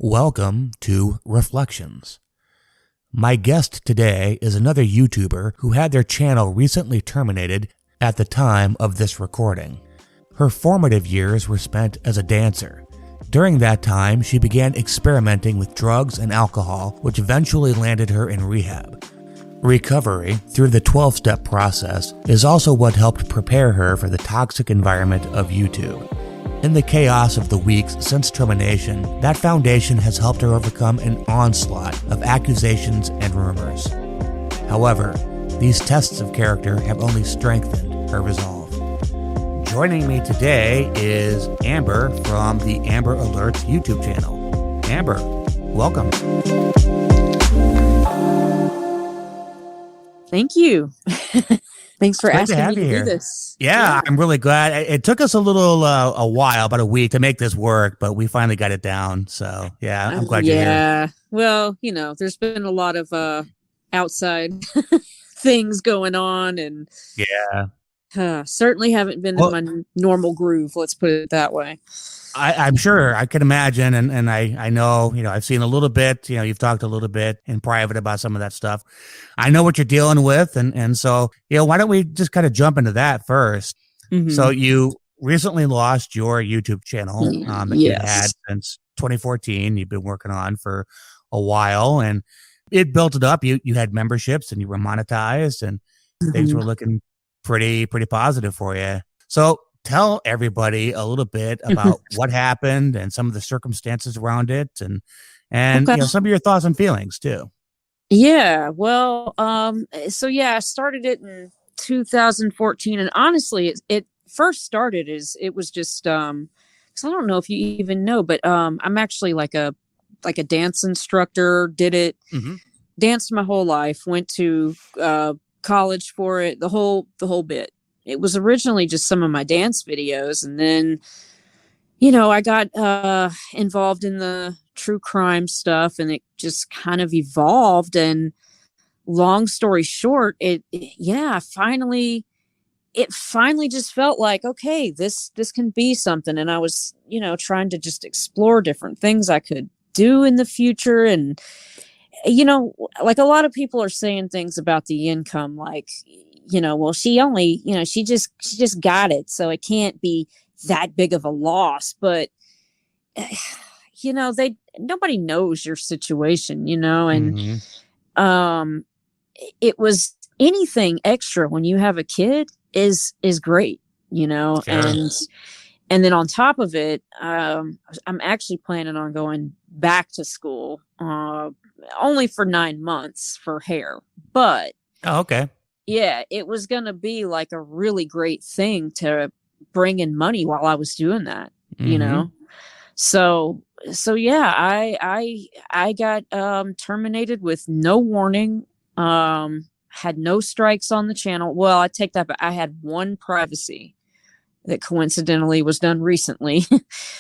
Welcome to Reflections. My guest today is another YouTuber who had their channel recently terminated at the time of this recording. Her formative years were spent as a dancer. During that time, she began experimenting with drugs and alcohol, which eventually landed her in rehab. Recovery through the 12-step process is also what helped prepare her for the toxic environment of YouTube. In the chaos of the weeks since termination, that foundation has helped her overcome an onslaught of accusations and rumors. However, these tests of character have only strengthened her resolve. Joining me today is Amber from the Amber Alerts YouTube channel. Amber, welcome. Thank you. Thanks for asking me to do here. this. Yeah, I'm really glad. It took us a while, about a week to make this work, but we finally got it down. So yeah, I'm glad you're here. Yeah. Well, there's been a lot of outside things going on, and certainly haven't been in my normal groove. Let's put it that way. I'm sure I can imagine. And I know, I've seen a little bit, you've talked a little bit in private about some of that stuff. I know what you're dealing with. And so, why don't we just kind of jump into that first? Mm-hmm. So you recently lost your YouTube channel that you had since 2014. You've been working on for a while, and it built it up. You had memberships and you were monetized, and things were looking pretty positive for you. So tell everybody a little bit about what happened and some of the circumstances around it, and some of your thoughts and feelings too. Yeah, well, I started it in 2014, and honestly, it first started it was just because I don't know if you even know, but I'm actually like a dance instructor. Did it, danced my whole life. Went to college for it. The whole bit. It was originally just some of my dance videos, and then, I got involved in the true crime stuff, and it just kind of evolved. And long story short, it finally just felt like, okay, this can be something. And I was, trying to just explore different things I could do in the future. And, like a lot of people are saying things about the income, like, well, she only, she just got it, so it can't be that big of a loss. But, nobody knows your situation, and it was anything extra when you have a kid is great, sure. And then on top of it, I'm actually planning on going back to school, only for 9 months for hair, but okay. Yeah, it was going to be like a really great thing to bring in money while I was doing that, So yeah, I got terminated with no warning. Had no strikes on the channel. Well, I take that back. I had one privacy that coincidentally was done recently.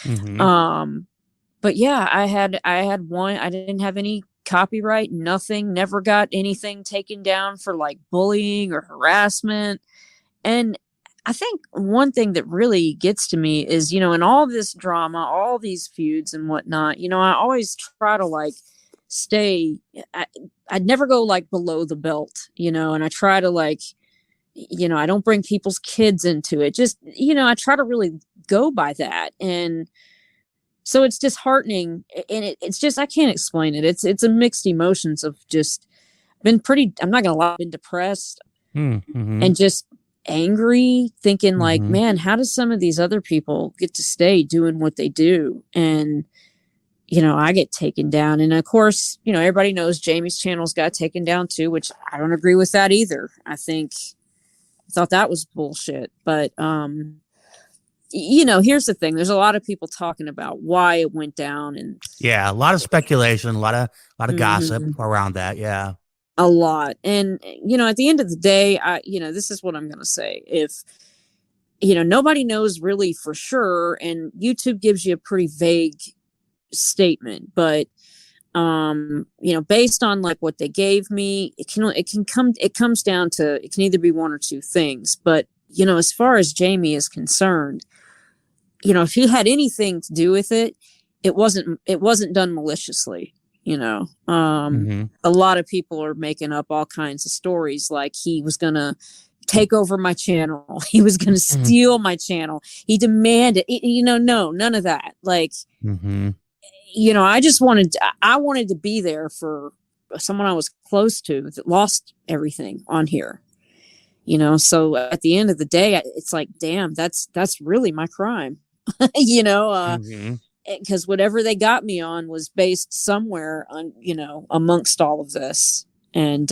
But yeah, I had one. I didn't have any copyright, nothing, never got anything taken down for like bullying or harassment. And I think one thing that really gets to me is, in all this drama, all these feuds and whatnot, I always try to like stay, I'd never go like below the belt, and I try to like, I don't bring people's kids into it. Just, I try to really go by that. And so it's disheartening, and it's just, I can't explain it. It's a mixed emotions of just been I'm not going to lie, been depressed and just angry, thinking like, man, how does some of these other people get to stay doing what they do? And, I get taken down. And of course, everybody knows Jamie's channel's got taken down too, which I don't agree with that either. I thought that was bullshit. But, here's the thing. There's a lot of people talking about why it went down, and a lot of speculation, a lot of gossip around that. Yeah, a lot. And at the end of the day, this is what I'm going to say. If nobody knows really for sure, and YouTube gives you a pretty vague statement, but based on like what they gave me, it comes down to, it can either be one or two things. But as far as Jamie is concerned, if he had anything to do with it, it wasn't done maliciously, you know. A lot of people are making up all kinds of stories like he was gonna take over my channel, he was gonna steal my channel, he demanded, you know. No, none of that. Like, you know, I wanted to be there for someone I was close to that lost everything on here, you know. So at the end of the day, it's like, damn, that's really my crime. You know, because whatever they got me on was based somewhere on, you know, amongst all of this. And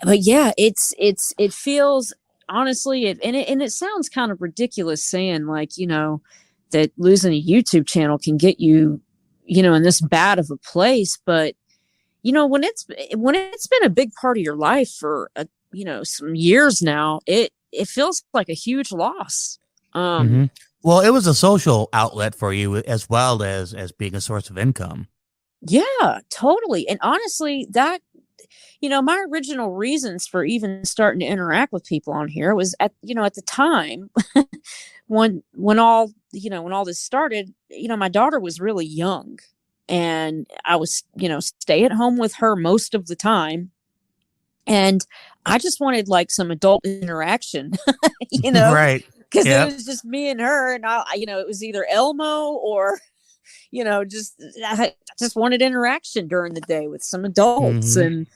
but yeah, it feels, honestly, and it sounds kind of ridiculous saying, like, you know, that losing a YouTube channel can get you, you know, in this bad of a place. But you know, when it's been a big part of your life for you know, some years now, it feels like a huge loss. Well, it was a social outlet for you as well as being a source of income. Yeah, totally. And honestly, that, you know, my original reasons for even starting to interact with people on here was at the time when all, you know, when all this started, you know, my daughter was really young and I was, you know, stay at home with her most of the time. And I just wanted like some adult interaction, you know, Right. because it was just me and her, and you know, it was either Elmo or, you know, I just wanted interaction during the day with some adults. And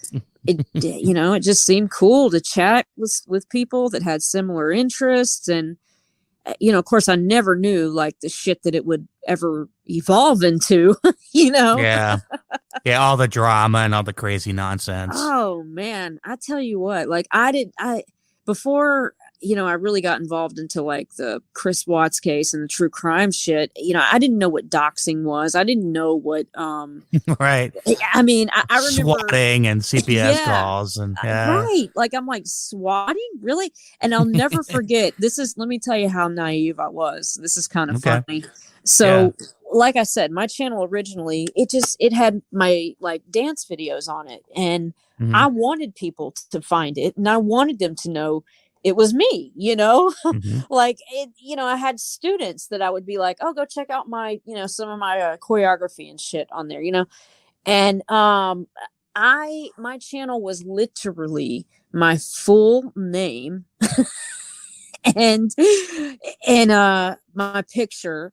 it, you know, it just seemed cool to chat with people that had similar interests. And, you know, of course, I never knew like the shit that it would ever evolve into, you know? Yeah. Yeah. All the drama and all the crazy nonsense. Oh man, I tell you what, like before, you know, I really got involved into like the Chris Watts case and the true crime shit. You know, I didn't know what doxing was. I didn't know what, right. I mean, I remember swatting and CPS calls and right. Like, I'm like, swatting? Really? And I'll never forget. Let me tell you how naive I was. This is kind of funny. So, like I said, my channel originally, it had my like dance videos on it, and I wanted people to find it, and I wanted them to know it was me, you know. Like, it, you know, I had students that I would be like, oh, go check out my, you know, some of my choreography and shit on there, you know. And my channel was literally my full name and my picture,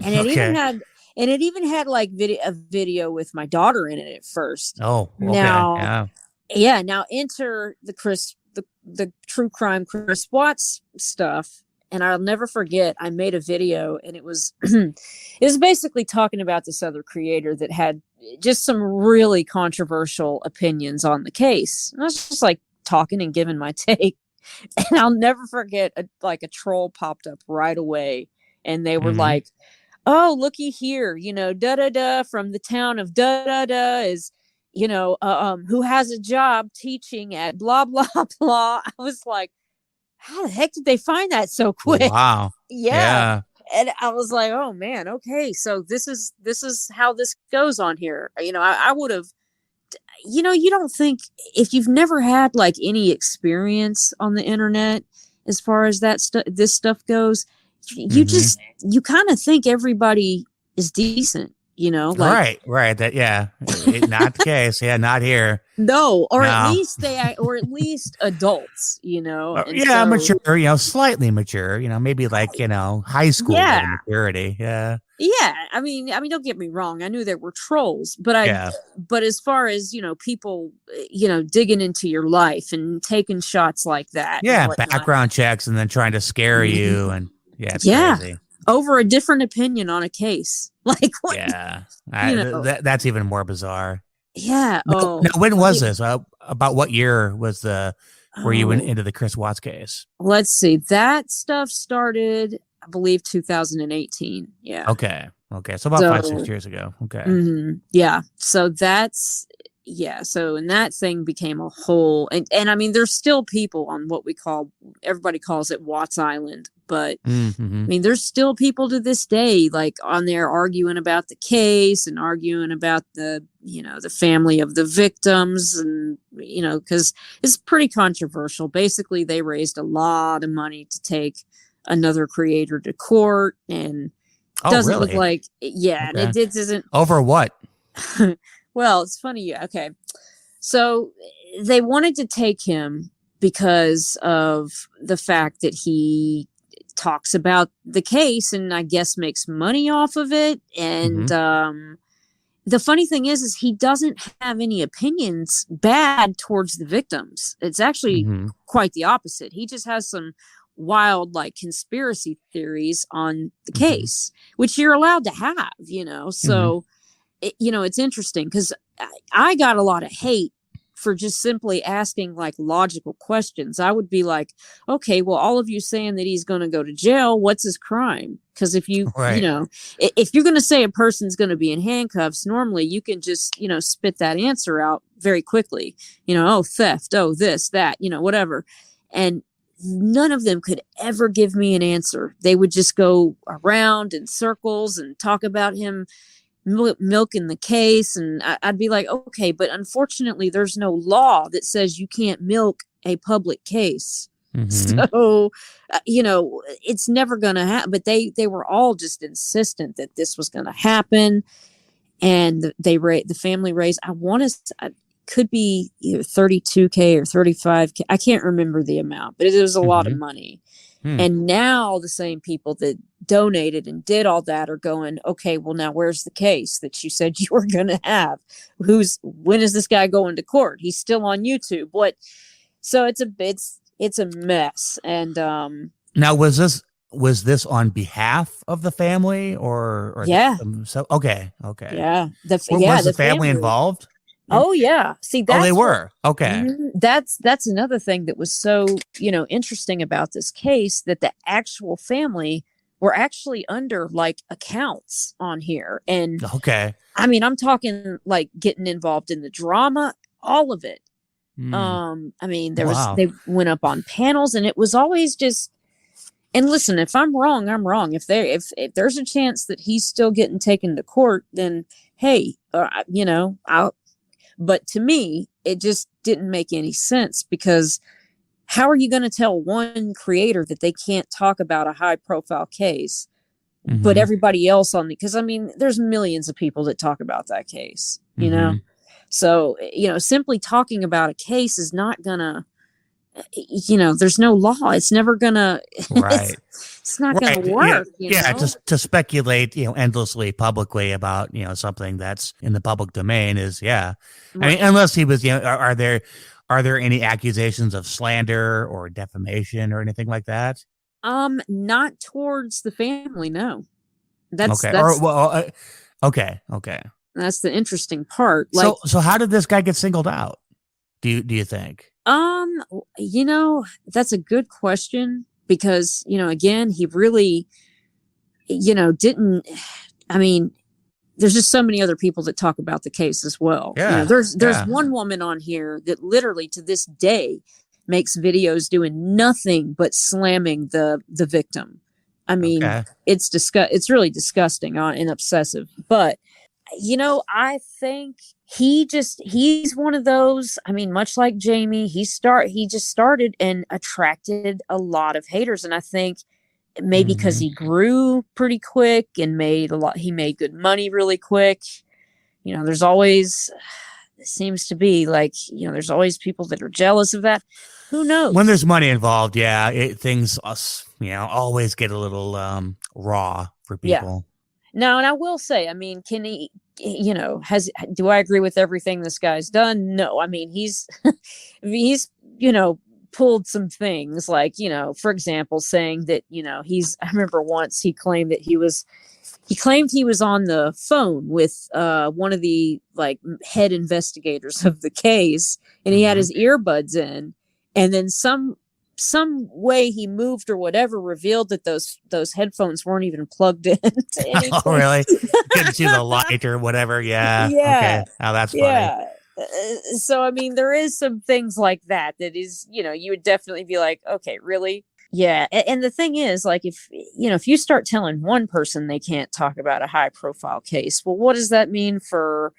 and it even had like a video with my daughter in it at first. Oh, okay. Now enter the true crime Chris Watts stuff. And I'll never forget, I made a video, and it was basically talking about this other creator that had just some really controversial opinions on the case. And I was just like talking and giving my take. And I'll never forget, a troll popped up right away, and they were like, oh, looky here, you know, da from the town of da is, you know, who has a job teaching at blah blah blah. I was like, how the heck did they find that so quick? Wow. Yeah. And I was like, oh man, okay, so this is how this goes on here. You know, I would have, you know, you don't think, if you've never had like any experience on the internet as far as this stuff goes, you just, you kind of think everybody is decent, you know, like, right. That, not the case. Yeah. Not here. No, at least adults, you know. Mature, you know, slightly mature, you know, maybe like, you know, high school maturity. Yeah. Yeah. I mean, don't get me wrong. I knew there were trolls, but but as far as, you know, people, you know, digging into your life and taking shots like that. Yeah. Background checks and then trying to scare you. And it's crazy. Over a different opinion on a case. Like, what? Yeah. That's even more bizarre. Yeah. Now, when was this? About what year was were you into the Chris Watts case? Let's see. That stuff started, I believe, 2018. Yeah. Okay. So about 5-6 years ago. Okay. Yeah. So so, and that thing became a whole, and I mean, there's still people on what everybody calls it Watts Island, but I mean, there's still people to this day, like on there arguing about the case and arguing about the, you know, the family of the victims, and, you know, because it's pretty controversial. Basically, they raised a lot of money to take another creator to court, and Oh, Doesn't look really? like, yeah, and Okay. it isn't. Over what? Well, it's funny. Yeah, okay. So they wanted to take him because of the fact that he talks about the case and I guess makes money off of it. Hmm. And the funny thing is he doesn't have any opinions bad towards the victims. It's actually Hmm. quite the opposite. He just has some wild like conspiracy theories on the Hmm. case, which you're allowed to have, you know. Hmm. So it's interesting because I got a lot of hate for just simply asking like logical questions. I would be like, okay, well, all of you saying that he's going to go to jail, what's his crime? Because if Right. if you're going to say a person's going to be in handcuffs, normally you can just, spit that answer out very quickly. Oh, theft, oh, this, that, whatever. And none of them could ever give me an answer. They would just go around in circles and talk about him milking the case, and I'd be like, okay, but unfortunately there's no law that says you can't milk a public case. Hmm. So it's never gonna happen. But they were all just insistent that this was gonna happen, and the family raised, I want to, could be either 32K or 35K, I can't remember the amount, but it was a lot of Hmm. money. Hmm. And now the same people that donated and did all that are going, okay, well, now where's the case that you said you were going to have? When is this guy going to court? He's still on YouTube. What? So it's a mess. And Now, was this on behalf of the family or yeah, so? Okay. Okay. yeah, Was the the family family. involved? Oh yeah. See, Oh, they that's what. were. Okay. That's another thing that was so interesting about this case, that the actual family were actually under like accounts on here. And Okay. I mean, I'm talking like getting involved in the drama, all of it. Hmm. I mean, Wow. they went up on panels, and it was always just. And listen, if I'm wrong, I'm wrong. If there's a chance that he's still getting taken to court, then hey, I'll. But to me, it just didn't make any sense, because how are you going to tell one creator that they can't talk about a high profile case, but Hmm. everybody else because I mean, there's millions of people that talk about that case, Hmm. So, simply talking about a case is not gonna, there's no law. It's never gonna, Right. it's not gonna Right. Yeah. work, Yeah. To speculate, endlessly publicly about, something that's in the public domain is, yeah. I mean, Right. unless he was, are there any accusations of slander or defamation or anything like that? Not towards the family. No, that's, Okay. Or, well, okay. Okay. that's the interesting part. Like, So how did this guy get singled out? Do you think? that's a good question, because, again, he really, didn't, I mean, there's just so many other people that talk about the case as well. Yeah. There's Yeah. one woman on here that literally to this day makes videos doing nothing but slamming the victim. I mean, Okay. it's really disgusting and obsessive. But I think he's one of those. I mean, much like Jamie, he just started and attracted a lot of haters, and I think maybe because Hmm. he grew pretty quick and he made good money really quick. There's always, it seems to be like, there's always people that are jealous of that. Who knows? When there's money involved, yeah, things always get a little raw for Yeah. people. Now, and I will say, I mean, can he, do I agree with everything this guy's done? No. I mean, he's pulled some things like, for example, saying that, I remember once he claimed he was on the phone with one of the like head investigators of the case, and he had his earbuds in, and then some way he moved or whatever revealed that those headphones weren't even plugged in to anything. Oh, really? Couldn't see the light or whatever. Yeah. Yeah. Okay. Oh, that's funny. Yeah. So I mean, there is some things like that is, you would definitely be like, okay, really? Yeah. And the thing is, like, if you start telling one person they can't talk about a high profile case, well, what does that mean for,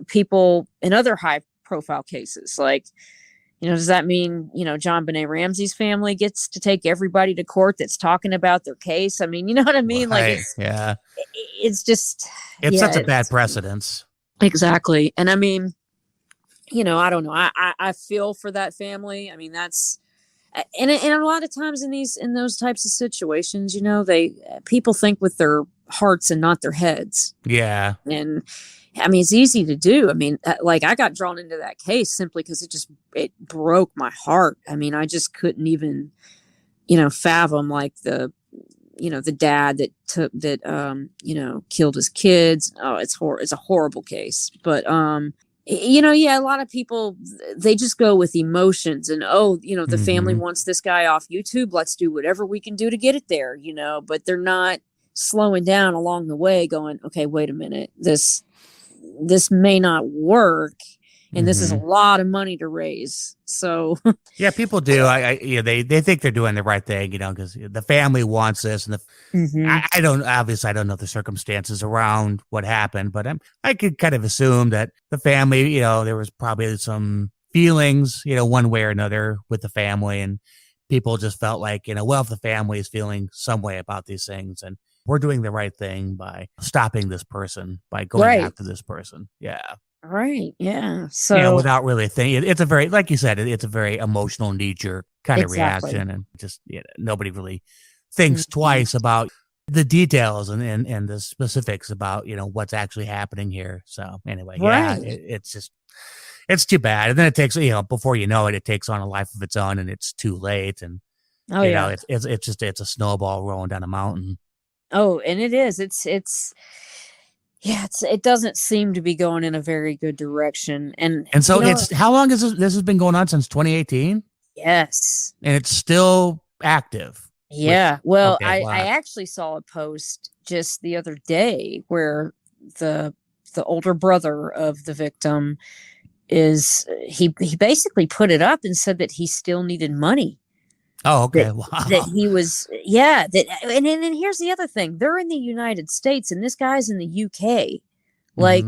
people in other high profile cases? Like, Does that mean, John Benet Ramsey's family gets to take everybody to court that's talking about their case? I mean, you know what I mean? Like Right. Yeah. it's just, It yeah, sets a bad precedence. exactly. And I mean, I don't know. I feel for that family. I mean, that's, and a lot of times in those types of situations, people think with their hearts and not their heads. Yeah. And I mean, it's easy to do. I mean, like I got drawn into that case simply because it broke my heart. I mean, I just couldn't even, fathom like the dad that killed his kids. Oh, it's a horrible case. But, yeah, a lot of people, they just go with emotions and, the family wants this guy off YouTube. Let's do whatever we can do to get it there, but they're not slowing down along the way going, okay, wait a minute, this may not work. And this is a lot of money to raise. So yeah, people do. They think they're doing the right thing, because the family wants this, and I don't know the circumstances around what happened, but I could kind of assume that the family, there was probably some feelings, one way or another with the family, and people just felt like, well, if the family is feeling some way about these things, and we're doing the right thing by stopping this person, by going after this person. Yeah. Right. Yeah. So, without really thinking, it's a very, like you said, it's a very emotional knee-jerk kind of reaction, and just nobody really thinks twice about the details and the specifics about what's actually happening here. So anyway, yeah, it's too bad, and then it takes before you know it, it takes on a life of its own, and it's too late, and it's a snowball rolling down a mountain. Oh, and it is. It doesn't seem to be going in a very good direction. And so how long has this has been going on? Since 2018? Yes. And it's still active. Yeah. Wow. I actually saw a post just the other day where the older brother of the victim he basically put it up and said that he still needed money. Oh, okay. That, wow. That he was, and here's the other thing. They're in the United States and this guy's in the UK. Like,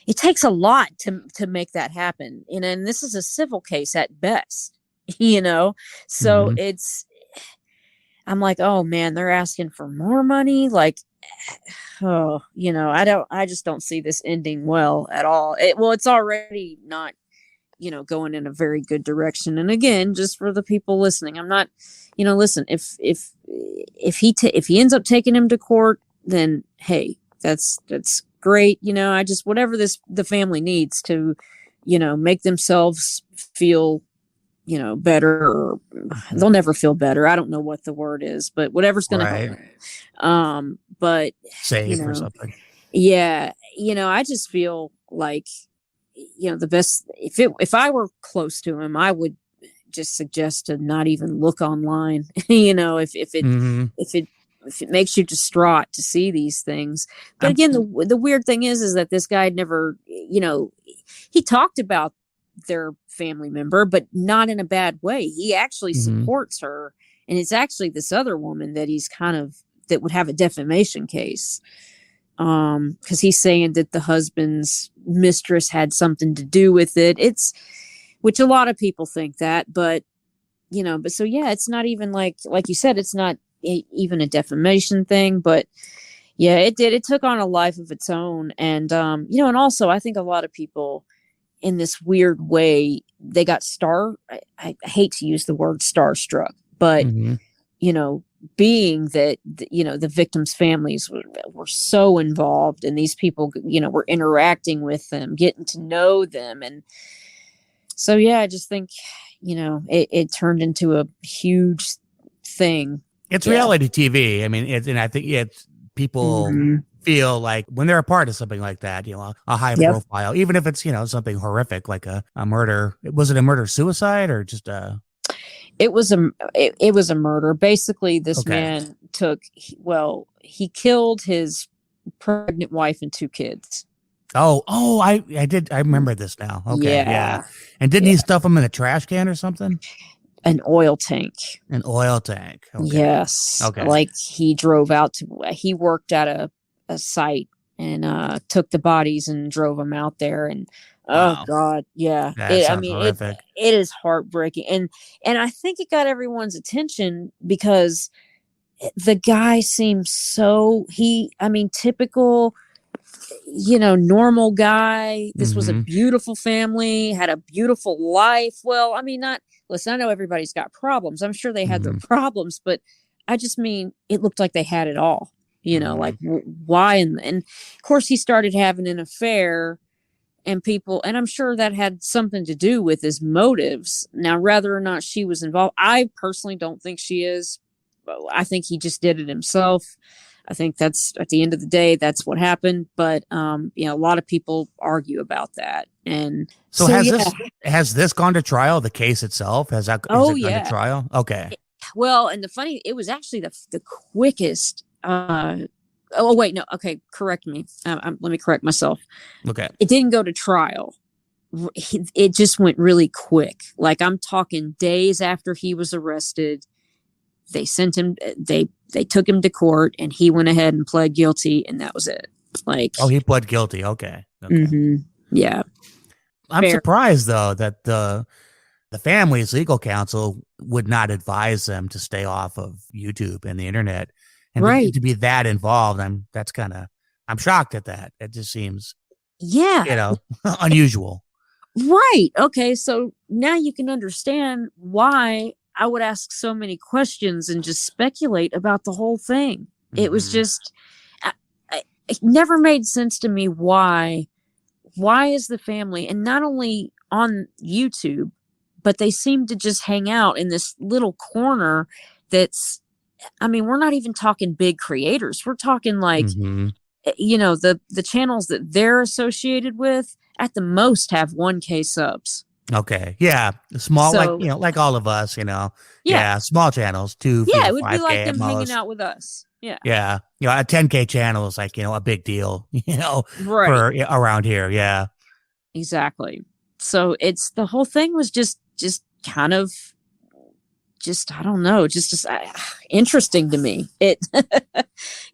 it takes a lot to make that happen. And this is a civil case at best, so I'm like, oh man, they're asking for more money. Like, I just don't see this ending well at all. It's already not, going in a very good direction. And again, just for the people listening, I'm not, listen, if he ends up taking him to court, then hey, that's great. Whatever the family needs to, make themselves feel, better, or they'll never feel better. I don't know what the word is, but whatever's going to help. But safe or something. Yeah. I just feel like, the best, if I were close to him, I would just suggest to not even look online, if it makes you distraught to see these things. But again, the weird thing is that this guy never, he talked about their family member, but not in a bad way. He actually supports her. And it's actually this other woman that he's that would have a defamation case. Because he's saying that the husband's mistress had something to do with it. Which a lot of people think that, but so yeah, it's not even like you said, it's not even a defamation thing, but yeah, it took on a life of its own. And, and also I think a lot of people in this weird way, they got I hate to use the word starstruck, but, being that, the victims' families were so involved and these people, were interacting with them, getting to know them. And so, yeah, I just think, it turned into a huge thing. It's reality TV. I mean, and I think people feel like when they're a part of something like that, a high profile, even if it's, something horrific, like a murder. Was it a murder suicide or just a... It was a murder. Basically, this man he killed his pregnant wife and 2 kids. I remember this now. Okay. Yeah. And didn't he stuff them in a trash can or something? An oil tank. An oil tank. Okay. Yes. Okay. Like he worked at a site and took the bodies and drove them out there. And Oh Wow. God, yeah. That It, I sounds mean, horrific. it is heartbreaking, and I think it got everyone's attention because the guy seems so I mean, typical, normal guy. This was a Mm-hmm. beautiful family, had a beautiful life. Well, I mean, not, listen, I know everybody's got problems. I'm sure they had their Mm-hmm. problems, but I just mean, it looked like they had it all, Mm-hmm. like why? And of course, he started having an affair, and and I'm sure that had something to do with his motives. Now, whether or not she was involved, I personally don't think she is. I think he just did it himself. I think that's, at the end of the day, that's what happened. But a lot of people argue about that, and So so yeah. has this gone to trial? The case itself has Oh it gone to yeah. trial? Okay. Well, and it was actually the quickest. Oh wait, no. Okay, correct me. Let me correct myself. Okay. It didn't go to trial. It just went really quick. Like, I'm talking days after he was arrested, they sent him. They took him to court, and he went ahead and pled guilty, and that was it. Like, Oh, he pled guilty. Okay. Okay. mm-hmm, yeah, I'm fair. surprised though that the family's legal counsel would not advise them to stay off of YouTube and the internet, and Right. to be that involved. I'm shocked at that. It just seems, Yeah. unusual. Right. Okay. So now you can understand why I would ask so many questions and just speculate about the whole thing. It was Mm-hmm. just, it never made sense to me why is the family, and not only on YouTube, but they seem to just hang out in this little corner that's, I mean, we're not even talking big creators. We're talking like, Mm-hmm. the channels that they're associated with at the most have 1K subs. Okay. Yeah. Small, like, So like all of us, yeah, yeah, small channels, two, yeah, it would be five like K at them hanging most. out with us. Yeah. Yeah. A 10K channel is like, a big deal, Right. for around here. Yeah. Exactly. So it's, the whole thing was just kind of, just, I don't know, just interesting to me. It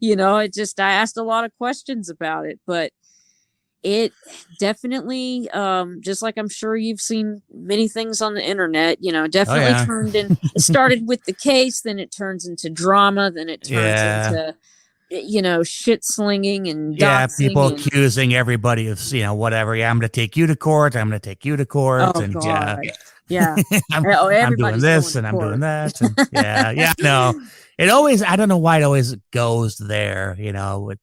it just, I asked a lot of questions about it, but it definitely, just like I'm sure you've seen many things on the internet, Oh, definitely yeah. turned in. It started with the case, then it turns into drama, then it turns Yeah. into shit slinging and Yeah. People doxing and, accusing everybody of, whatever. Yeah. I'm going to take you to court. I'm going to take you to court. oh And yeah, god, yeah. I'm, Oh, I'm doing everybody's going this to and I'm doing court. that. And yeah. Yeah. No, it always, I don't know why it always goes there, with,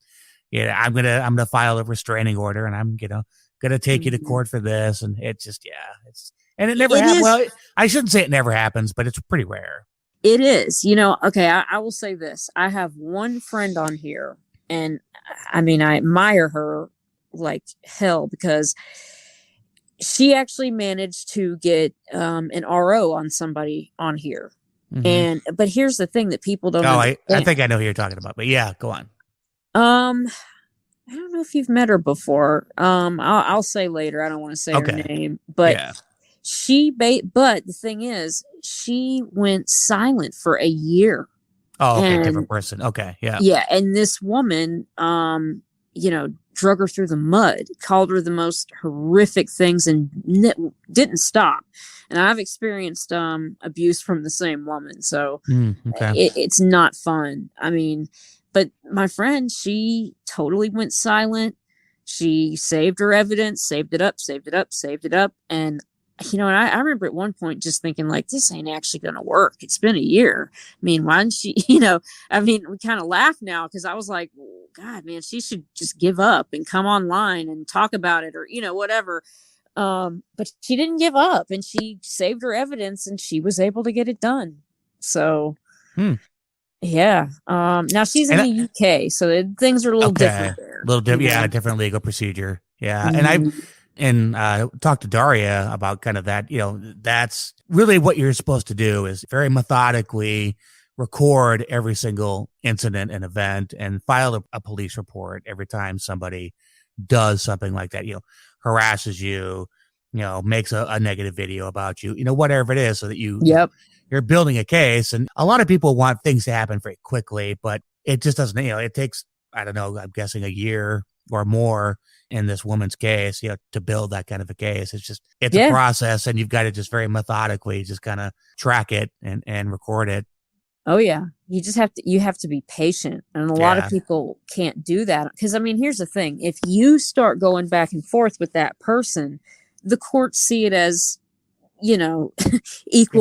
I'm going to file a restraining order, and I'm, going to take you to Mhm. court for this. And it's just, yeah, and it never It happened. is. Well, I shouldn't say it never happens, but it's pretty rare. It is. Okay, I will say this. I have one friend on here, and I mean, I admire her like hell, because she actually managed to get an RO on somebody on here. Mm-hmm. But here's the thing that people don't Oh, I understand. think I know who you're talking about, but yeah, go on. I don't know if you've met her before. I'll say later. I don't want to say her Okay. name, but Yeah. but the thing is, she went silent for a year. Oh, okay. And Different person. Okay. Yeah. yeah, and this woman, drug her through the mud, called her the most horrific things, and didn't stop. And I've experienced abuse from the same woman, so Okay. it's not fun. I mean, but my friend, she totally went silent. She saved her evidence, saved it up, saved it up, saved it up, and and I remember at one point just thinking, like, this ain't actually going to work. It's been a year. I mean, why didn't she, I mean, we kind of laugh now, because I was like, God, man, she should just give up and come online and talk about it, or, whatever. But she didn't give up, and she saved her evidence, and she was able to get it done. So, yeah. Now she's in the UK, so things are a little different there. A little different. Yeah. Different legal procedure. Yeah. Mm-hmm. And talked to Daria about kind of that, that's really what you're supposed to do, is very methodically record every single incident and event, and file a police report every time somebody does something like that, harasses you, makes a negative video about you, whatever it is, so that you're building a case. And a lot of people want things to happen very quickly, but it just doesn't, it takes, I don't know, I'm guessing a year or more in this woman's case, to build that kind of a case. It's a Yeah. process, and you've got to just very methodically just kind of track it and record it. Oh yeah. You have to be patient. And a lot of Yeah. people can't do that. Because I mean, here's the thing. If you start going back and forth with that person, the courts see it as, equal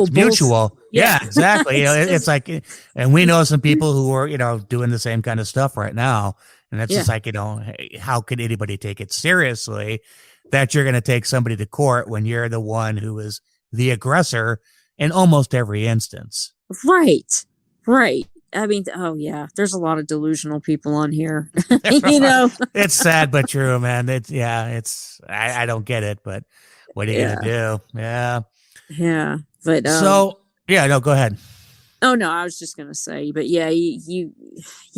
It's mutual. Yeah, exactly. It's like, and we know some people who are, doing the same kind of stuff right now. And it's just like, hey, how could anybody take it seriously that you're going to take somebody to court when you're the one who is the aggressor in almost every instance? Right. Right. I mean, oh yeah, there's a lot of delusional people on here. It's sad but true, man. I don't get it, but what are you gonna do? Yeah. Yeah. But no, go ahead. Oh no, I was just gonna say, but yeah, you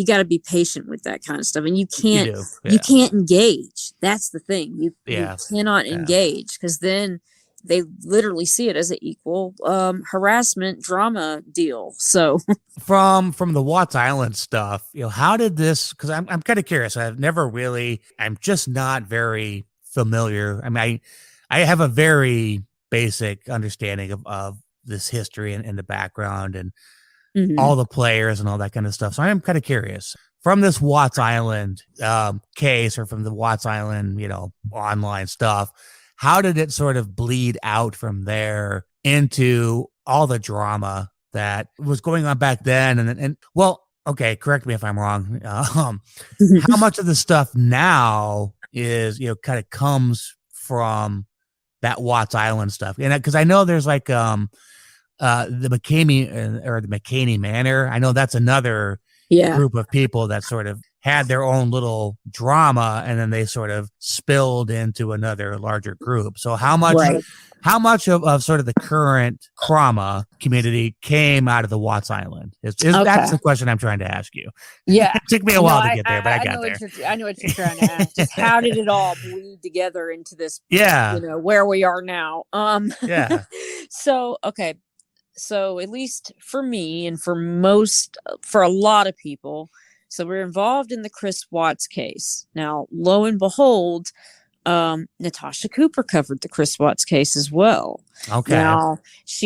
got to be patient with that kind of stuff, and you can't engage. That's the thing. You cannot engage, because then they literally see it as an equal harassment drama deal. So from the Watts Island stuff, how did this? Because I'm kind of curious. I'm just not very familiar. I mean, I have a very basic understanding of this history and the background and all the players and all that kind of stuff. So I'm kind of curious, from this Watts Island case, or from the Watts Island, online stuff, how did it sort of bleed out from there into all the drama that was going on back then? And well, okay, correct me if I'm wrong. How much of the stuff now is, kind of comes from that Watts Island stuff? And because I know there's like the McCamey or the McCaney Manor. I know that's another group of people that sort of had their own little drama, and then they sort of spilled into another larger group. So how much of sort of the current trauma community came out of the Watts Island? That's the question I'm trying to ask you. Yeah. It took me a while to get there, but I got there. I know what you're trying to ask. Just how did it all bleed together into this, where we are now? So, okay. So at least for me and for a lot of people, so we're involved in the Chris Watts case. Now, lo and behold, Natasha Cooper covered the Chris Watts case as well. Okay. Now,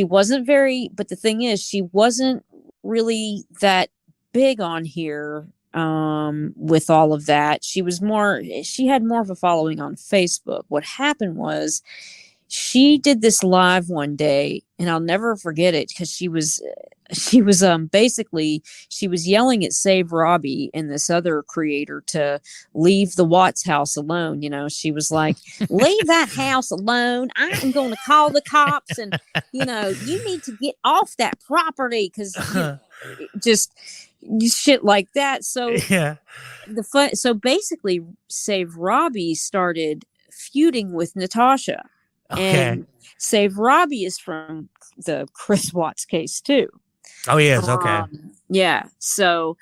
but the thing is, she wasn't really that big on here with all of that. She had more of a following on Facebook. What happened was, she did this live one day, and I'll never forget it, because she was basically, she was yelling at Save Robbie and this other creator to leave the Watts house alone. She was like, leave that house alone. I am going to call the cops, and you need to get off that property, because just shit like that. So so basically, Save Robbie started feuding with Natasha. Okay. And Save Robbie is from the Chris Watts case too. Oh, he is. Okay. Yeah. So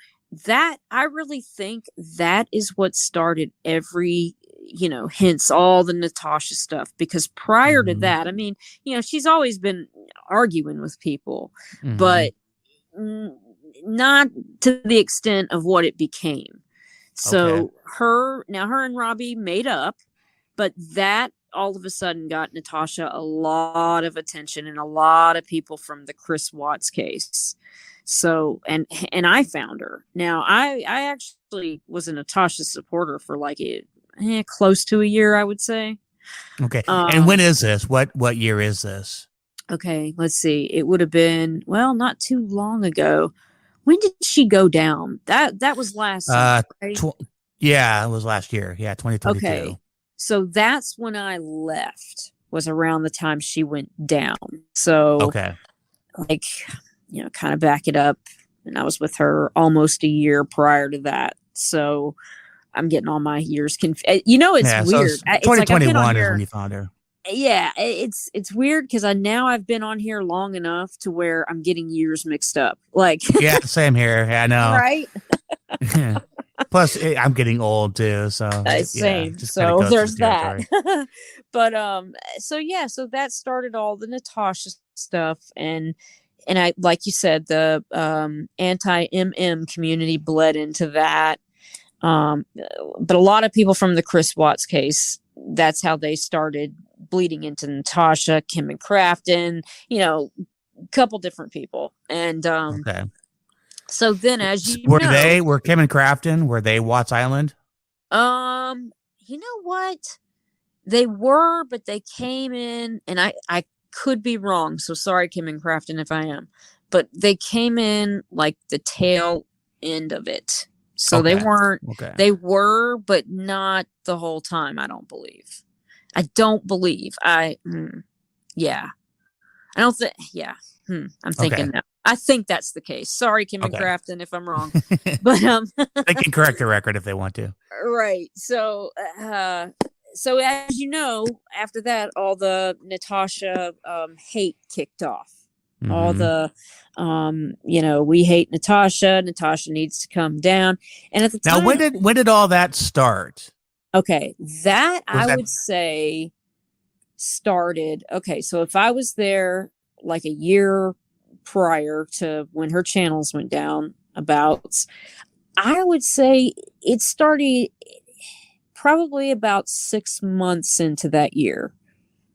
I really think that is what started every, hence all the Natasha stuff. Because prior to that, I mean, she's always been arguing with people, but not to the extent of what it became. So her and Robbie made up, but that all of a sudden got Natasha a lot of attention and a lot of people from the Chris Watts case. So, and I found her. Now, I actually was a Natasha supporter for like close to a year, I would say. Okay. And when is this? What year is this? Okay, let's see. It would have been, not too long ago. When did she go down? That was last summer, right? It was last year. Yeah, 2022. Okay. So that's when I left, was around the time she went down. So, kind of back it up. And I was with her almost a year prior to that. So I'm getting all my years confused. It's weird. So 2021 is when you found her. Yeah, it's weird because I've been on here long enough to where I'm getting years mixed up. Like, yeah, same here. Yeah, I know. Right? Plus, I'm getting old too, so same. So there's that. But so that started all the Natasha stuff, and I, like you said, the anti-MM community bled into that. But a lot of people from the Chris Watts case, that's how they started bleeding into Natasha, Kim and Crafton, a couple different people. And Okay. so then, as you were Kim and Crafton, were they Watts Island? You know what? They were, but they came in, and I could be wrong. So sorry, Kim and Crafton, if I am, but they came in like the tail end of it. So Okay. they weren't, Okay. they were, but not the whole time. I don't believe. Yeah. I don't think, yeah. I'm thinking Okay. that. I think that's the case. Sorry, Kim and Okay. Crafton, if I'm wrong, but, They can correct the record if they want to. right. So as you know, after that, all the Natasha hate kicked off. Mm-hmm. All the, we hate Natasha. Natasha needs to come down. And at the time, now, when did all that start? Okay, that I would say started. Okay, so if I was there like a year prior to when her channels went down, I would say it started probably about 6 months into that year.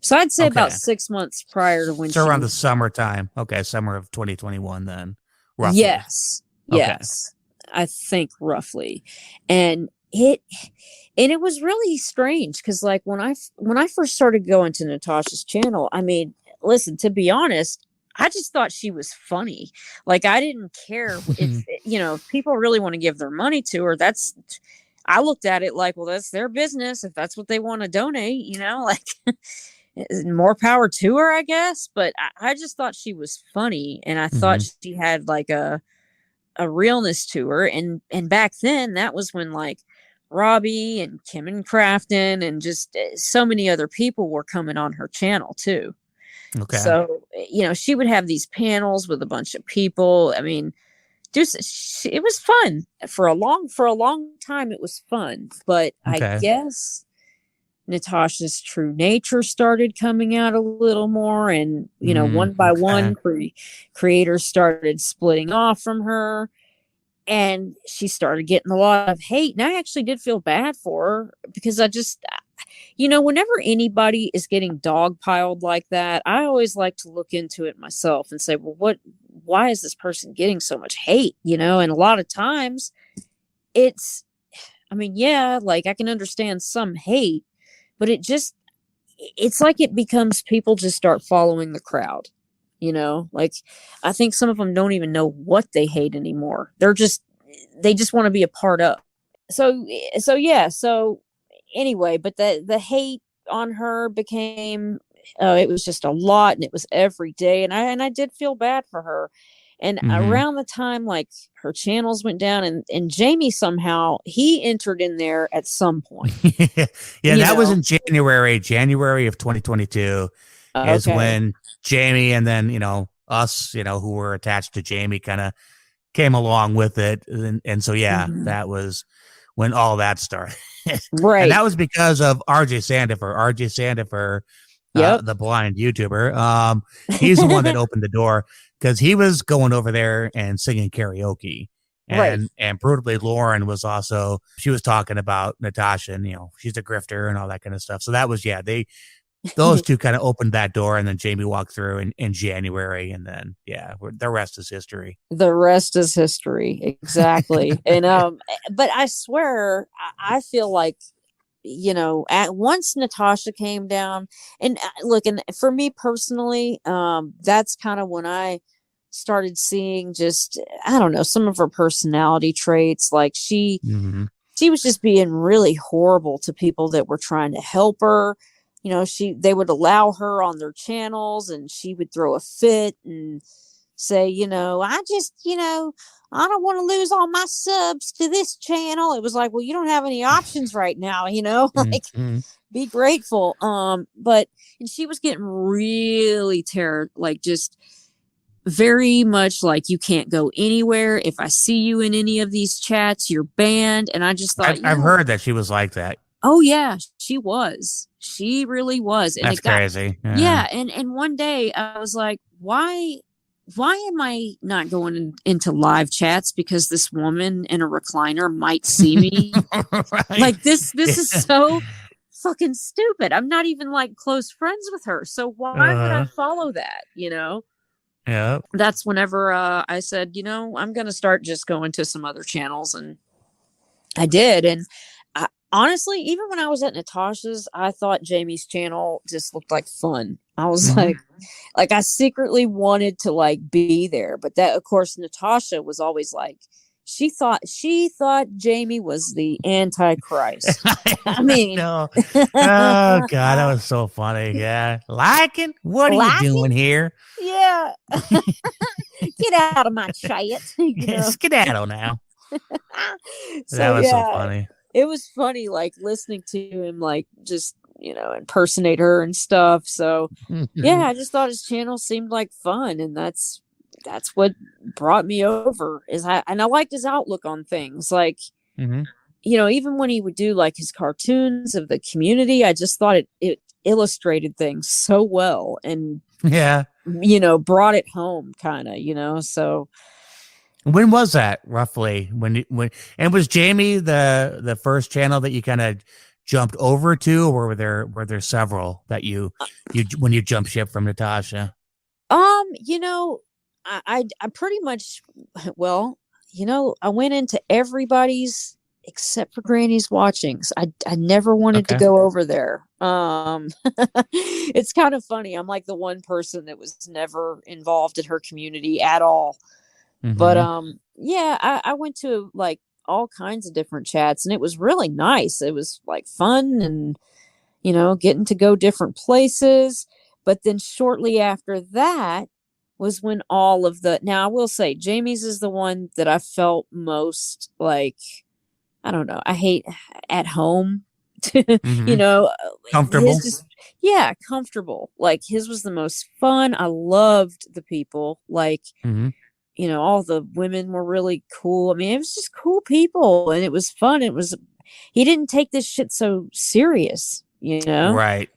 So I'd say about 6 months prior to when so around the summertime. Okay, summer of 2021 then. Roughly. Yes. Yes. Okay. I think roughly. And it was really strange because like when I first started going to Natasha's channel, I mean, listen, to be honest, I just thought she was funny. Like I didn't care if people really want to give their money to her. I looked at it like, well, that's their business. If that's what they want to donate, like more power to her, I guess. But I just thought she was funny, and I thought she had like a realness to her. And back then, that was when like Robbie and Kim and Crafton and just so many other people were coming on her channel too. Okay. So she would have these panels with a bunch of people. I mean, it was fun for a long time. It was fun, but I guess Natasha's true nature started coming out a little more, and one by one, creators started splitting off from her, and she started getting a lot of hate. And I actually did feel bad for her because I just, whenever anybody is getting dogpiled like that, I always like to look into it myself and say, well, why is this person getting so much hate? And a lot of times like I can understand some hate, but it's like it becomes people just start following the crowd, like I think some of them don't even know what they hate anymore. They just want to be a part of. So anyway, but the hate on her became, it was just a lot, and it was every day. And I did feel bad for her. And around the time like her channels went down, and Jamie somehow he entered in there at some point. That was in January of 2022 is when Jamie and then, us, who were attached to Jamie kind of came along with it. And so, that was when all that started. Right. And that was because of RJ Sandifer, the blind YouTuber. He's the one that opened the door because he was going over there and singing karaoke. And brutally Lauren was also, she was talking about Natasha and, she's a grifter and all that kind of stuff. So that was, those two kind of opened that door, and then Jamie walked through in January, and then, the rest is history. The rest is history. Exactly. And, but I swear, I feel like, once Natasha came down, and look, and for me personally, that's kind of when I started seeing just, I don't know, some of her personality traits. Like she was just being really horrible to people that were trying to help her. They would allow her on their channels, and she would throw a fit and say, I just, I don't want to lose all my subs to this channel. It was like, well, you don't have any options right now, like be grateful. And she was getting really like just very much like, you can't go anywhere. If I see you in any of these chats, you're banned. And I just thought, I've heard that she was like that. Oh yeah, she was. She really was. And that's crazy. Yeah. And one day I was like, why why am I not going into live chats because this woman in a recliner might see me? Right. Like this is so fucking stupid. I'm not even like close friends with her. So why would I follow that, you know? Yeah. That's whenever I said, you know, I'm going to start just going to some other channels, and I did. And honestly, even when I was at Natasha's, I thought Jamie's channel just looked like fun. I was like I secretly wanted to like be there, but that, of course, Natasha was always like, she thought Jamie was the Antichrist. I mean, no. Oh God, that was so funny. Yeah, liking. What are you doing here? Yeah, get out of my chat. Yeah, skedaddle now. So, that was so funny. It was funny, like listening to him, like just impersonate her and stuff. So yeah, I just thought his channel seemed like fun, and that's what brought me over. I liked his outlook on things, like even when he would do like his cartoons of the community, I just thought it illustrated things so well, and brought it home, kind of. So when was that roughly? When and was Jamie the first channel that you kind of jumped over to, or were there several that you when you jumped ship from Natasha? I pretty much, well, I went into everybody's except for Granny's watchings. I never wanted to go over there. It's kind of funny. I'm like the one person that was never involved in her community at all. But I went to like all kinds of different chats, and it was really nice. It was like fun, and getting to go different places. But then shortly after that was when all of now I will say Jamie's is the one that I felt most like, I don't know, I hate at home. Comfortable. Comfortable. Like his was the most fun. I loved the people. Like all the women were really cool. I mean, it was just cool people, and it was fun. He didn't take this shit so serious, Right.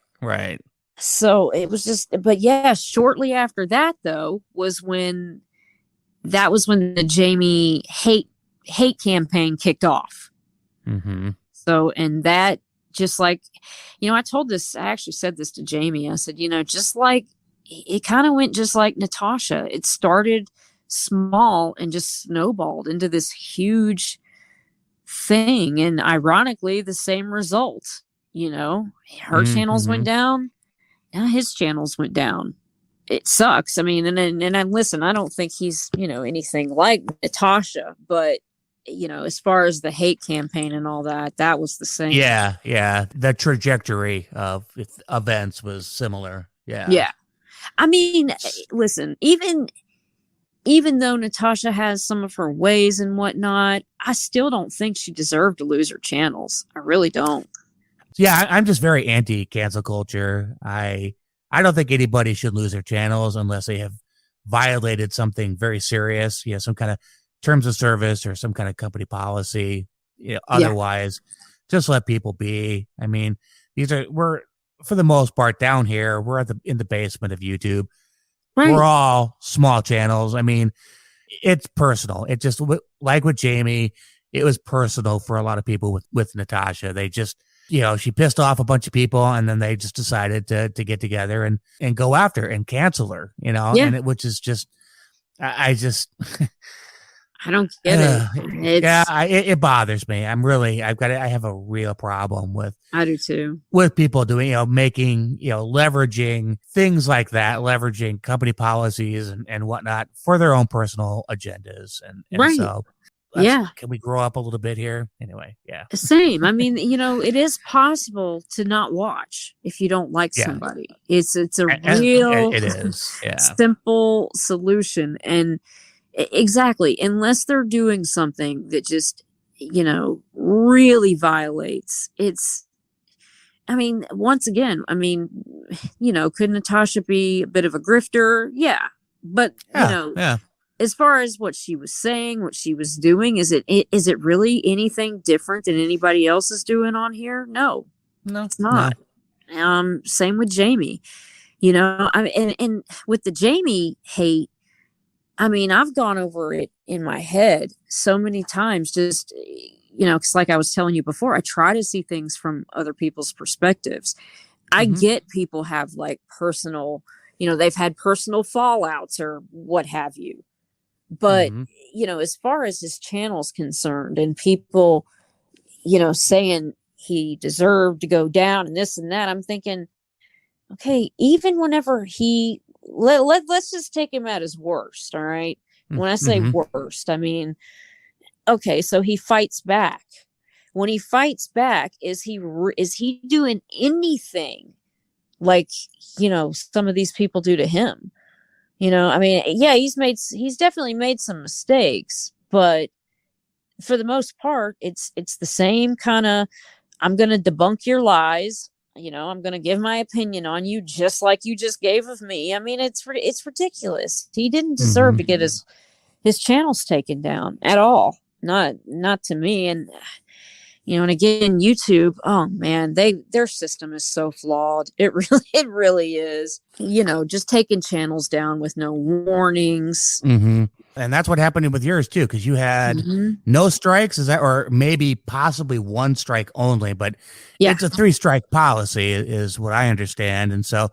So it was just, but yeah, shortly after that though was when the Jamie hate campaign kicked off. So, and that just like, I actually said this to Jamie. I said, just like, it kind of went just like Natasha. It started small and just snowballed into this huge thing, and ironically the same result. Her channels went down, now his channels went down. It sucks. I mean, and listen, I don't think he's anything like Natasha, but as far as the hate campaign and all that was the same. Yeah, the trajectory of events was similar. Yeah. I mean, listen, even though Natasha has some of her ways and whatnot, I still don't think she deserved to lose her channels. I really don't. Yeah, I'm just very anti-cancel culture. I don't think anybody should lose their channels unless they have violated something very serious, some kind of terms of service or some kind of company policy. Otherwise, just let people be. I mean, we're for the most part down here. We're in the basement of YouTube. Right. We're all small channels. I mean, it's personal. It just, like with Jamie, it was personal for a lot of people with Natasha. They just, she pissed off a bunch of people, and then they just decided to get together and go after her and cancel her, and which is just, I just, I don't get it. It bothers me. I have a real problem with. I do too. With people doing, making, leveraging things like that, leveraging company policies and whatnot for their own personal agendas. And right. So, can we grow up a little bit here? Anyway, yeah. Same. I mean, it is possible to not watch if you don't like somebody. It's a real, it is simple solution. And exactly, unless they're doing something that just, really violates. I mean, once again, could Natasha be a bit of a grifter? Yeah. But, as far as what she was saying, what she was doing, is it really anything different than anybody else is doing on here? No, it's not. No. Same with Jamie, and with the Jamie hate, I mean, I've gone over it in my head so many times, just, because like I was telling you before, I try to see things from other people's perspectives. I Hmm. get people have like personal, they've had personal fallouts or what have you. But, Hmm. as far as his channel's concerned and people, saying he deserved to go down and this and that, I'm thinking, okay, even whenever let's just take him at his worst, all right? When I say Hmm. worst, I mean, okay, so he fights back. When he fights back, is he doing anything like, some of these people do to him? I mean, yeah, he's definitely made some mistakes, but for the most part, it's the same kind of, I'm going to debunk your lies. I'm going to give my opinion on you just like you just gave of me. I mean, it's ridiculous. He didn't deserve Hmm. to get his channels taken down at all. Not to me. And and again, YouTube, oh man, their system is so flawed. It really is. Just taking channels down with no warnings. Hmm. And that's what happened with yours too, because you had Mm-hmm. no strikes, is that, or maybe possibly one strike only, but Yeah. it's a 3 strike policy, is what I understand. And so,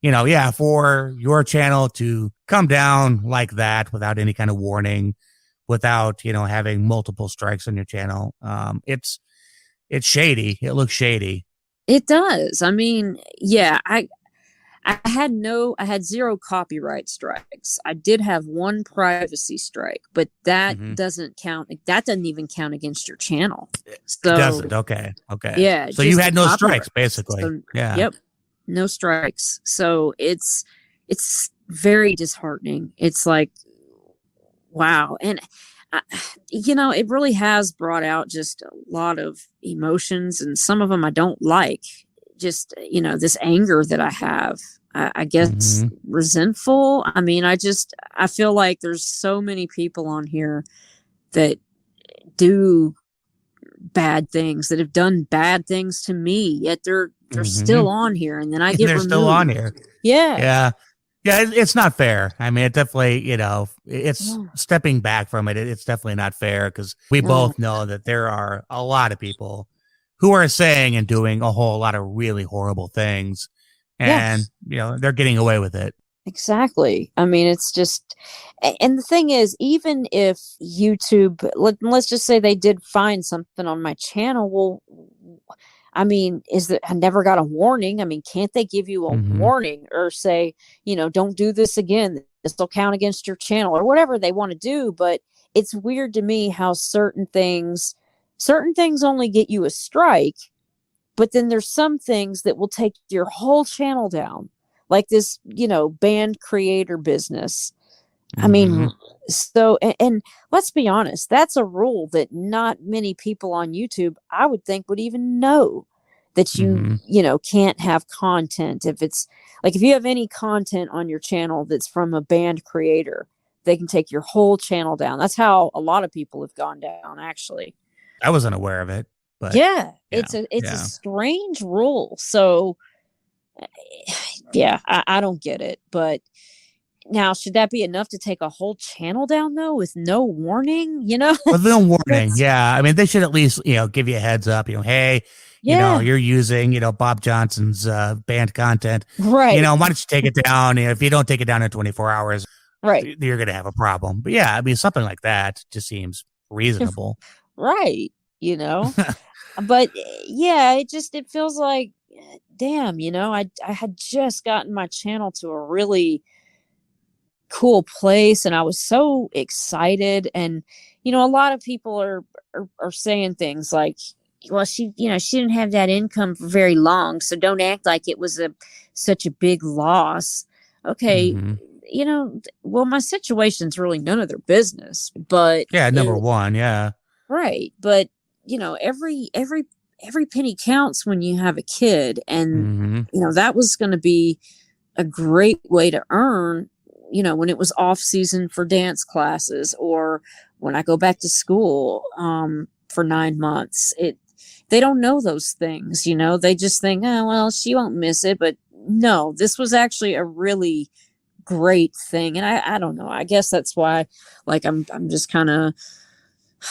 yeah, for your channel to come down like that without any kind of warning, without having multiple strikes on your channel, it's shady. It looks shady. It does. I mean, yeah, I had zero copyright strikes. I did have one privacy strike, but that Hmm. doesn't count. That doesn't even count against your channel. It So doesn't. Okay. yeah, So you just the had no copyright. strikes, basically. So, Yeah. yep, no strikes. So it's very disheartening. It's like, wow. And it really has brought out just a lot of emotions, and some of them I don't like. Just, this anger that I have. I guess Hmm. resentful. I mean, I feel like there's so many people on here that do bad things, that have done bad things to me, yet they're Hmm. still on here, and then I And get they're still on removed. here. Yeah. Yeah. Yeah, it's not fair. I mean, it definitely, it's Yeah. stepping back from it. It's definitely not fair, because we No. both know that there are a lot of people who are saying and doing a whole lot of really horrible things, Yeah. and, they're getting away with it. Exactly. I mean, it's just, and the thing is, even if YouTube, let's just say they did find something on my channel, well, I mean, I never got a warning. I mean, can't they give you a Hmm. warning or say, don't do this again? This will count against your channel or whatever they want to do. But it's weird to me how certain things only get you a strike, but then there's some things that will take your whole channel down, like this, band creator business. I Hmm. mean, so, and let's be honest, that's a rule that not many people on YouTube, I would think, would even know, that Hmm. can't have content. If it's like, if you have any content on your channel that's from a band creator, they can take your whole channel down. That's how a lot of people have gone down, actually. I wasn't aware of it, but Yeah, yeah, it's a yeah. strange rule. So yeah, I don't get it. But now, should that be enough to take a whole channel down though, with no warning? With no warning, That's, yeah. I mean, they should at least, give you a heads up. Hey, yeah, you're using, Bob Johnson's band content. right, Why don't you take it down? If you don't take it down in 24 hours, right, you're gonna have a problem. But yeah, I mean, something like that just seems reasonable. right. But yeah, it feels like, damn. I had just gotten my channel to a really cool place, and I was so excited. And a lot of people are saying things like, well, she didn't have that income for very long, so don't act like it was such a big loss. Okay, Hmm. well, my situation's really none of their business, but Yeah, number one, yeah. right. But every penny counts when you have a kid, and Hmm. that was going to be a great way to earn, when it was off season for dance classes, or when I go back to school for 9 months. They don't know those things. They just think, oh well, she won't miss it. But no, this was actually a really great thing. And I don't know. I guess that's why, like, I'm just kind of,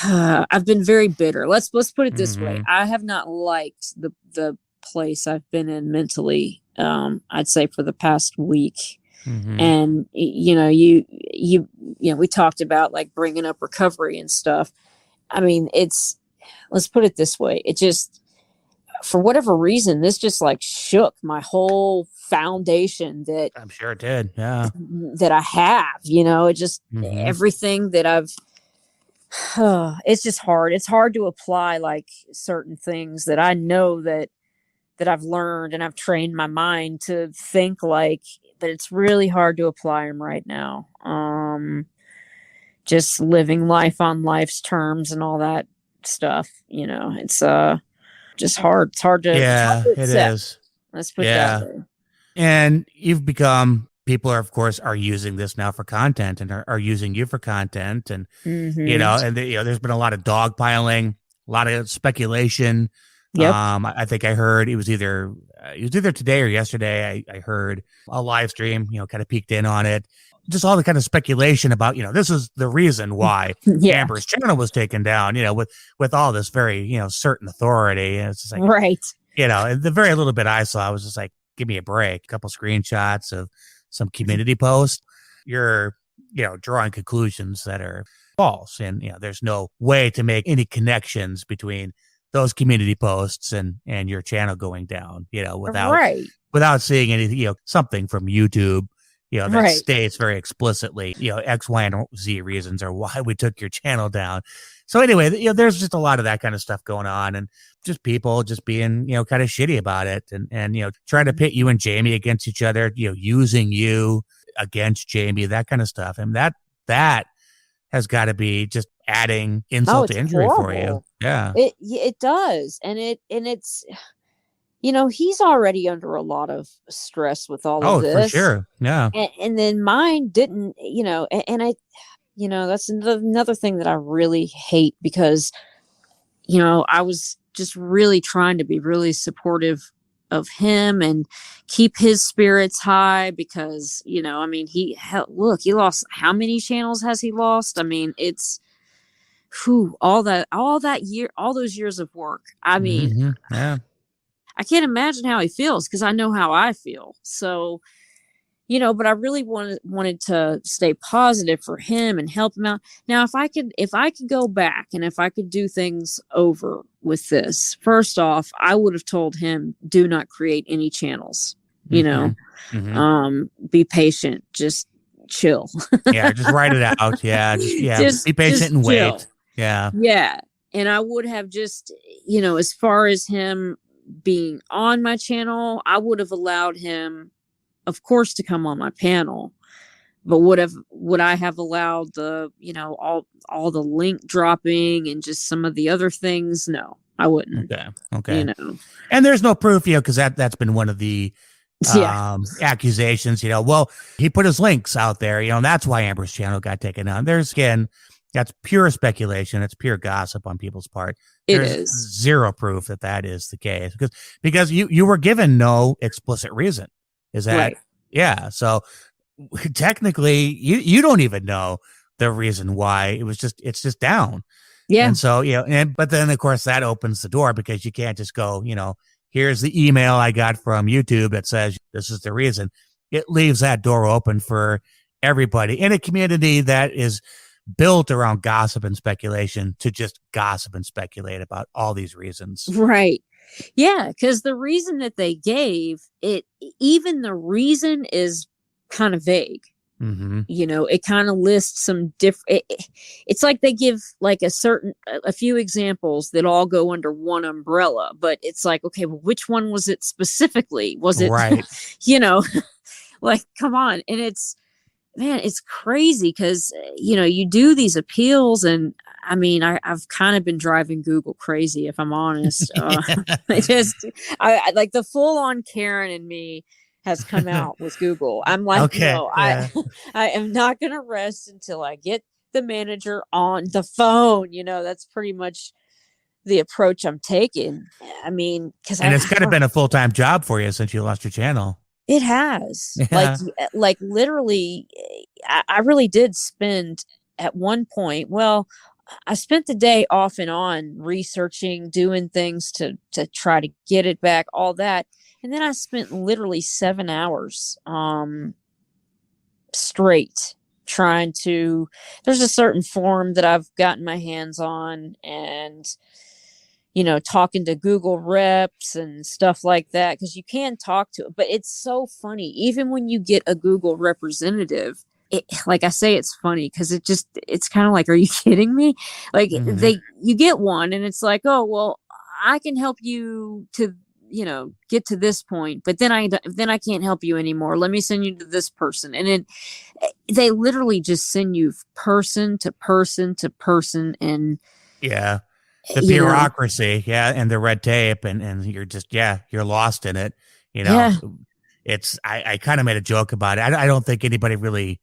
I've been very bitter. Let's put it this way. I have not liked the place I've been in mentally. I'd say for the past week. And you know, you know, we talked about like bringing up recovery and stuff. I mean, let's put it this way. It just, for whatever reason, this just like shook my whole foundation that I'm sure it did. Yeah. That I have, you know, it just, everything that I've, it's just hard. It's hard to apply like certain things that I know that I've learned and I've trained my mind to think like, but it's really hard to apply them right now. Just living life on life's terms and all that stuff, you know, it's just hard. It's hard to, it is. Let's put it that way. And you've become, people are, of course, are using this now for content and are using you for content. And, you know, and you know, there's been a lot of dogpiling, a lot of speculation. Yep. I think I heard it was either today or yesterday. I heard a live stream, you know, kind of peeked in on it. Just all the kind of speculation about, you know, this is the reason why Amber's channel was taken down, you know, with all this very, you know, certain authority. And it's just like, right. You know, the very little bit I saw, I was just like, give me a break. A couple screenshots of some community posts. You're, you know, drawing conclusions that are false. And, you know, there's no way to make any connections between those community posts and your channel going down, you know, without seeing anything, you know, something from YouTube, you know, that states very explicitly, you know, X, Y, and Z reasons or why we took your channel down. So anyway, you know, there's just a lot of that kind of stuff going on, and just people just being, you know, kind of shitty about it, and you know, trying to pit you and Jamie against each other, you know, using you against Jamie, that kind of stuff. And that has got to be just adding insult to injury for you. Yeah, it does, and it's, you know, he's already under a lot of stress with all of this. Oh, for sure. Yeah. And then mine didn't, you know, and I, you know, that's another thing that I really hate, because, you know, I was just really trying to be really supportive of him and keep his spirits high, because, you know, I mean, he lost, how many channels has he lost? I mean, it's, all those years of work. I mean, yeah. I can't imagine how he feels, because I know how I feel. So, you know, but I really wanted to stay positive for him and help him out. Now, if I could go back and if I could do things over with this, first off, I would have told him, do not create any channels, you know, be patient, just chill. Yeah. Just write it out. Yeah. Just be patient and wait. Chill. Yeah. Yeah. And I would have just, you know, as far as him being on my channel, I would have allowed him, of course, to come on my panel, but would I have allowed the, you know, all the link dropping and just some of the other things? No, I wouldn't. Okay. You know, and there's no proof, you know, because that's been one of the accusations, you know, well, he put his links out there, you know, and that's why Amber's channel got taken down. That's pure speculation. It's pure gossip on people's part. There's zero proof that is the case, because you were given no explicit reason. Is that right? Yeah. So technically you don't even know the reason why it's just down. Yeah. And so, you know, but then of course that opens the door, because you can't just go, you know, here's the email I got from YouTube that says this is the reason. It leaves that door open for everybody in a community that is built around gossip and speculation to just gossip and speculate about all these reasons. Right. Yeah, because the reason that they gave it, even the reason is kind of vague. You know, it kind of lists some different. It's like they give like a few examples that all go under one umbrella, but it's like, okay, well, which one was it specifically? Was it right? You know, like, come on, and it's. Man, it's crazy, because, you know, you do these appeals, and I mean, I've kind of been driving Google crazy, if I'm honest. I like the full on Karen in me has come out with Google. I'm like, okay, no, I am not going to rest until I get the manager on the phone. You know, that's pretty much the approach I'm taking. I mean, and it's kind of been a full-time job for you since you lost your channel. It has. Yeah. Like literally, I really did spend at one point, well, I spent the day off and on researching, doing things to try to get it back, all that. And then I spent literally 7 hours straight trying to, there's a certain form that I've gotten my hands on, and talking to Google reps and stuff like that, because you can talk to it. But it's so funny, even when you get a Google representative, like I say, it's funny because it's kind of like, are you kidding me? Like Hmm. you get one and it's like, oh, well, I can help you to, get to this point, but then I can't help you anymore. Let me send you to this person. And then they literally just send you person to person to person. And, Yeah. The you know, bureaucracy, yeah, and the red tape, and you're just, yeah, you're lost in it. You know, yeah. I kind of made a joke about it. I don't think anybody really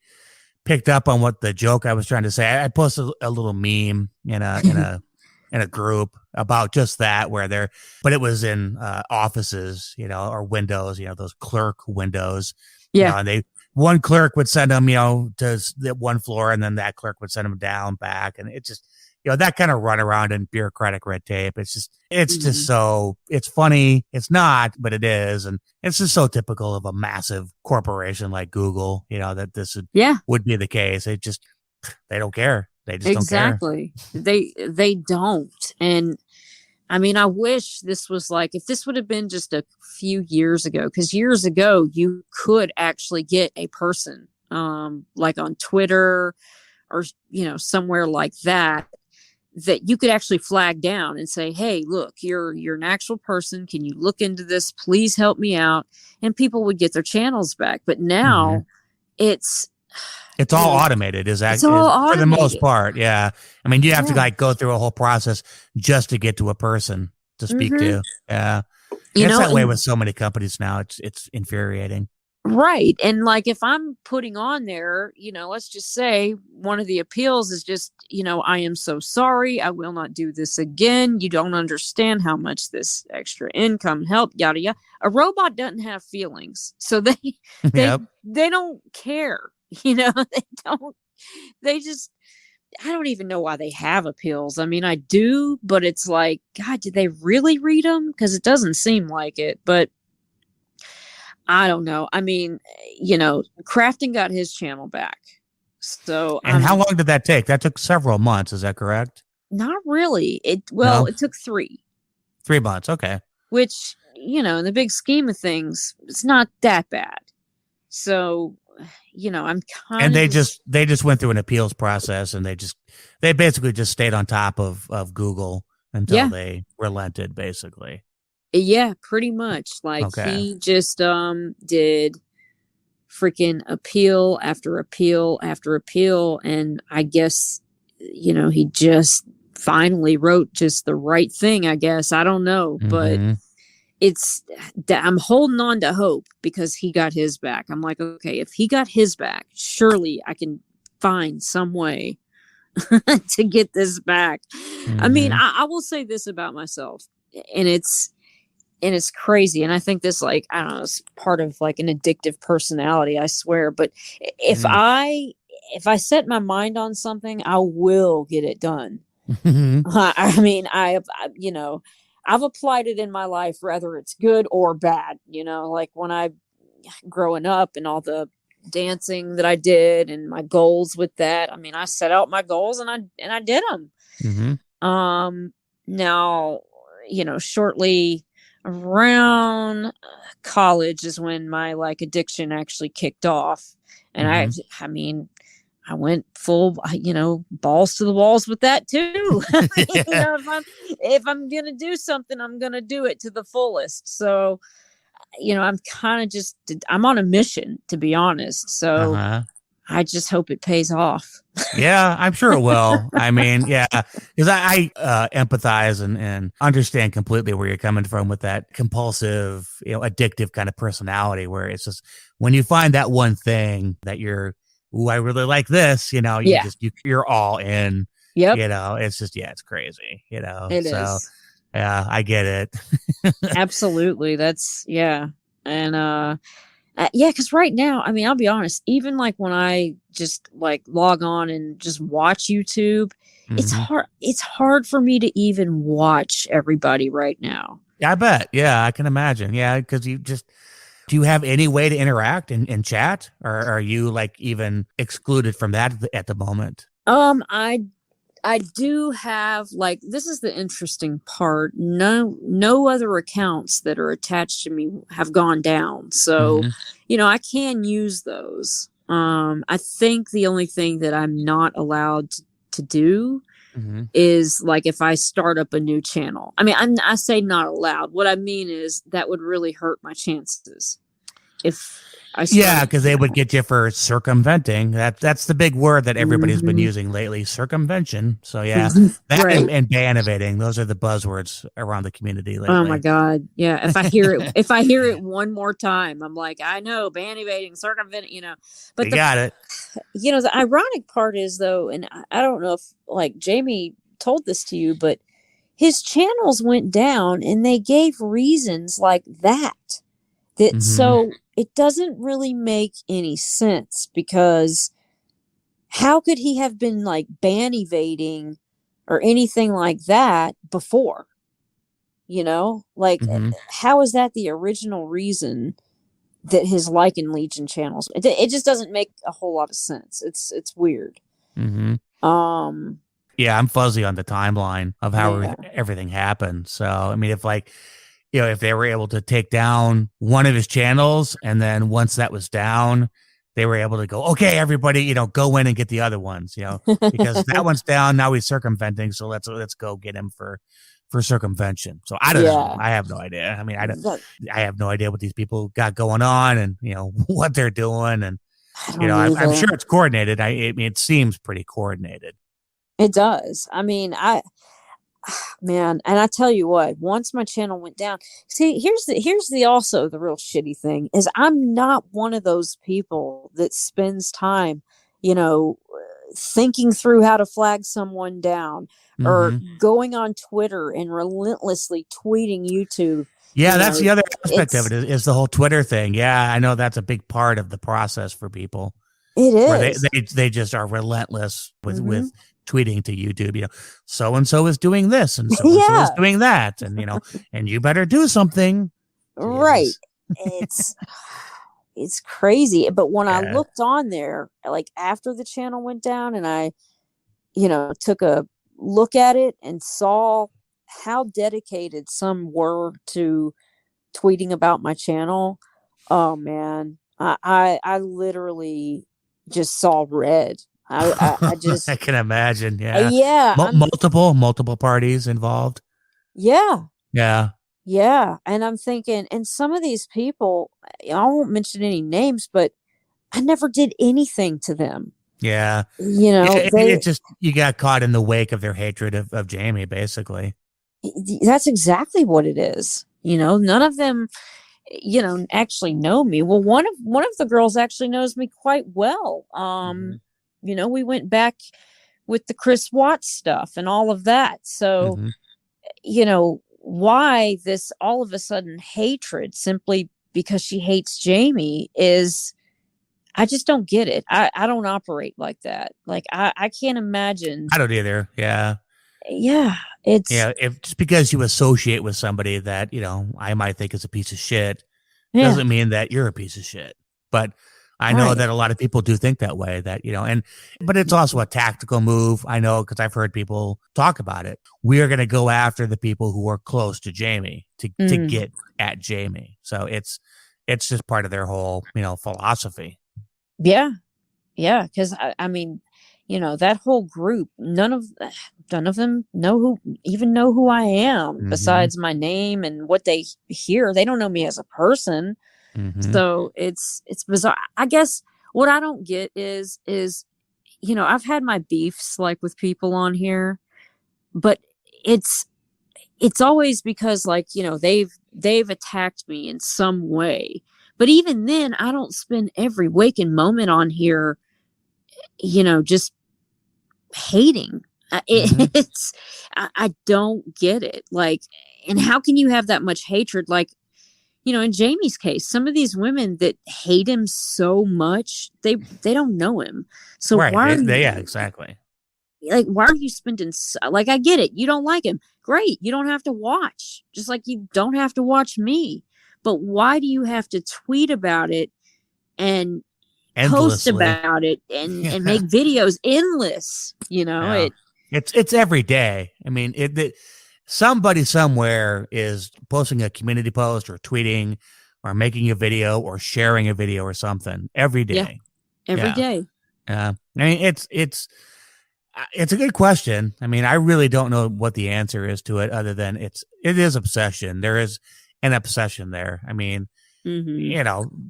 picked up on what the joke I was trying to say. I posted a little meme in a group about just that, where they're, but it was in offices, or windows, those clerk windows, Yeah. and one clerk would send them, to the one floor, and then that clerk would send them down back, and it just, that kind of run around in bureaucratic red tape. It's just Mhm. so, it's funny. It's not, but it is. And it's just so typical of a massive corporation like Google, that this Yeah. would be the case. They don't care. They just don't care. Exactly. They don't. And I mean, I wish this was like, if this would have been just a few years ago, because years ago you could actually get a person, like on Twitter or somewhere like that, that you could actually flag down and say, hey, look, you're an actual person, can you look into this, please help me out, and people would get their channels back. But Hmm. now it's It's you all know automated, it's all is for the most automated. part. Yeah. I mean, you have to Yeah. like go through a whole process just to get to a person to speak Hmm. to. Yeah. It's that way And with so many companies now. It's infuriating. right. And like, if I'm putting on there, let's just say one of the appeals is just, I am so sorry. I will not do this again. You don't understand how much this extra income helped, yada yada. A robot doesn't have feelings. So they Yep. they don't care. They don't, they just, I don't even know why they have appeals. I mean, I do, but it's like, God, did they really read them? Because it doesn't seem like it. But I don't know. I mean, Crafton got his channel back. So And how I'm long did that take? That took several months. Is that correct? not really. No, It took 3, 3 months. Okay. which, in the big scheme of things, it's not that bad. So, I'm And kind of they just went through an appeals process, and they basically just stayed on top of Google until yeah, they relented, basically. yeah, pretty much. Like, Okay. he just did freaking appeal after appeal after appeal, and I guess he just finally wrote just the right thing, I guess. I don't know, but Hmm. it's I'm holding on to hope, because he got his back. I'm like, okay, if he got his back, surely I can find some way to get this back. I mean, Hmm. I will say this about myself, and it's crazy, and I think this, like, I don't know, it's part of like an addictive personality, I swear. But if Hmm. I if I set my mind on something, I will get it done. Hmm. I mean, I've applied it in my life, whether it's good or bad. Like when I growing up and all the dancing that I did and my goals with that. I mean, I set out my goals and I did them. Hmm. Now, shortly around college is when my like addiction actually kicked off. And Hmm. I mean, I went full, balls to the walls with that too. Yeah. If I'm gonna do something, I'm gonna do it to the fullest. So, I'm kind of just, I'm on a mission, to be honest. So Uh-huh. I just hope it pays off. Yeah, I'm sure it will. I mean, yeah, because I empathize and understand completely where you're coming from with that compulsive, addictive kind of personality, where it's just when you find that one thing that you're, ooh, I really like this, Yeah. you're all in, Yep. it's just, yeah, it's crazy, It so is. yeah, I get it. Absolutely. That's, yeah. And Yeah, because right now, I mean, I'll be honest, even like when I just like log on and just watch YouTube, Hmm. it's hard for me to even watch everybody right now. Yeah, I bet. Yeah, I can imagine. Yeah, because you just do you have any way to interact and chat, or are you like even excluded from that at the moment? I do have like this is the interesting part. No other accounts that are attached to me have gone down. So, Hmm. I can use those. I think the only thing that I'm not allowed to do Hmm. is like if I start up a new channel. I mean, I say not allowed. What I mean is that would really hurt my chances if I Yeah, started. because they would get you for circumventing. That's the big word that everybody's been Mhm. using lately, circumvention. So yeah, that Right. and ban evading. Those are the buzzwords around the community Oh my lately. God. Yeah. If I hear it one more time, I'm like, I know, ban evading, circumventing. But You got it. the ironic part is though, and I don't know if like Jamie told this to you, but his channels went down and they gave reasons like that. Hmm. So it doesn't really make any sense because how could he have been like ban evading or anything like that before? Like Hmm. how is that the original reason that his Lycan Legion channels it just doesn't make a whole lot of sense. It's weird. Hmm. um Yeah, I'm fuzzy on the timeline of how yeah. everything happened. So, I mean, if like, if they were able to take down one of his channels and then once that was down, they were able to go, okay, everybody, go in and get the other ones, because that one's down. Now he's circumventing. So let's go get him for circumvention. So I don't know. Yeah, I have no idea. I mean, that, I have no idea what these people got going on and, what they're doing. And, I don't I'm either. sure it's coordinated. I mean, it seems pretty coordinated. It does. I mean, I man, and I tell you what, once my channel went down, see, here's the also the real shitty thing is I'm not one of those people that spends time, you know, thinking through how to flag someone down or Hmm. going on Twitter and relentlessly tweeting YouTube. Yeah, You that's know, the other aspect of it it's is the whole Twitter thing. Yeah, I know that's a big part of the process for people it where they is. they just are relentless Mm-hmm. with tweeting to YouTube, so and so is doing this and so and so is Yeah, doing that and and you better do something. right. Jesus. It's it's crazy. But when I Yeah. looked on there, like after the channel went down and I took a look at it and saw how dedicated some were to tweeting about my channel. Oh man, I literally just saw red. I I just can imagine. Yeah. yeah, Multiple parties involved. yeah, Yeah. yeah, and I'm thinking, and some of these people, I won't mention any names, but I never did anything to them. Yeah. They It just you got caught in the wake of their hatred of Jamie, basically. that's exactly what it is. None of them actually know me. Well, one of the girls actually knows me quite well. Hmm. We went back with the Chris Watts stuff and all of that. So, Hmm. why this all of a sudden hatred simply because she hates Jamie is I just don't get it. I don't operate like that. Like I can't imagine. I don't either. Yeah. Yeah, it's Yeah, if just because you associate with somebody that, I might think is a piece of shit yeah, doesn't mean that you're a piece of shit. But I know right. that a lot of people do think that way that, but it's also a tactical move. I know because I've heard people talk about it. We are going to go after the people who are close to Jamie to Mm, get at Jamie. So it's just part of their whole, philosophy. yeah, yeah. Because I mean, that whole group, none of them know who I am Hmm. besides my name and what they hear. They don't know me as a person. Hmm. So it's bizarre. I guess what I don't get is I've had my beefs like with people on here, but it's it's always because like they've attacked me in some way. But even then, I don't spend every waking moment on here, just hating. Hmm. I don't get it. Like, and how can you have that much hatred? Like, in Jamie's case, some of these women that hate him so much, they don't know him. So Right. why are you, Yeah, exactly. like, why are you spending like, I get it, you don't like him, great, you don't have to watch, just like you don't have to watch me, but why do you have to tweet about it and post Endlessly. about it and Yeah. make videos endless? Yeah. It's every day. I mean, somebody somewhere is posting a community post or tweeting or making a video or sharing a video or something every day. Every day. I mean, it's a good question. I mean, I really don't know what the answer is to it, other than it is obsession. There is an obsession there. I mean,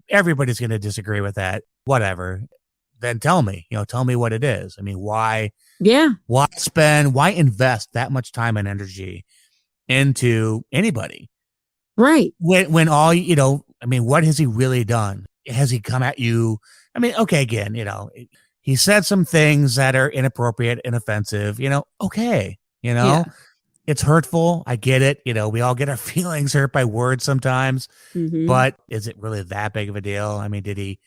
everybody's going to disagree with that. Whatever. Then tell me what it is. I mean, why why invest that much time and energy into anybody? Right. When all, I mean, what has he really done? Has he come at you? I mean, okay, again, he said some things that are inappropriate and offensive, okay, it's hurtful. I get it. We all get our feelings hurt by words sometimes, but is it really that big of a deal? I mean, did he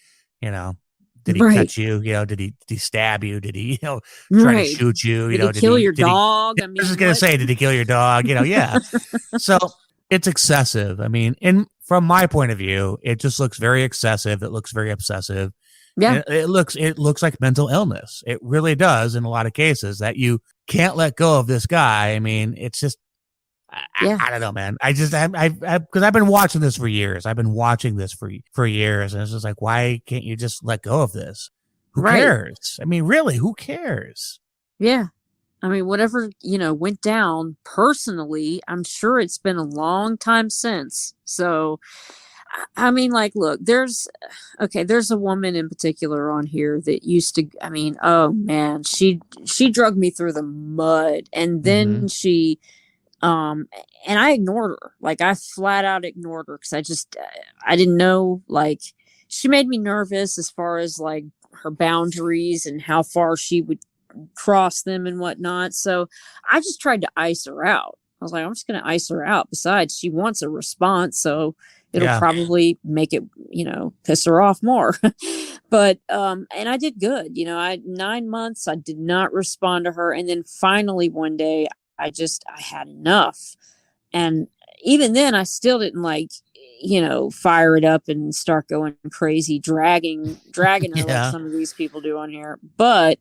cut you? Did he stab you? Did he, try to shoot you? Did he kill your dog? I mean, I was just going to say, did he kill your dog? Yeah. So it's excessive. I mean, from my point of view, it just looks very excessive. It looks very obsessive. Yeah. It looks like mental illness. It really does in a lot of cases, that you can't let go of this guy. I mean, it's just, I don't know, man. Because I've been watching this for years. I've been watching this for years. And it's just like, why can't you just let go of this? Who cares? I mean, really, who cares? Yeah. I mean, whatever, went down personally, I'm sure it's been a long time since. So, I mean, like, look, there's a woman in particular on here that used to, I mean, oh man, she dragged me through the mud, and then she, and I ignored her. Like, I flat out ignored her because I didn't know, like, she made me nervous as far as like her boundaries and how far she would cross them and whatnot. So I just tried to ice her out. I was like, I'm just going to ice her out. Besides, she wants a response, so it'll probably make it, piss her off more. But, and I did good. 9 months, I did not respond to her. And then finally one day, I had enough. And even then, I still didn't fire it up and start going crazy, dragging her like some of these people do on here. But,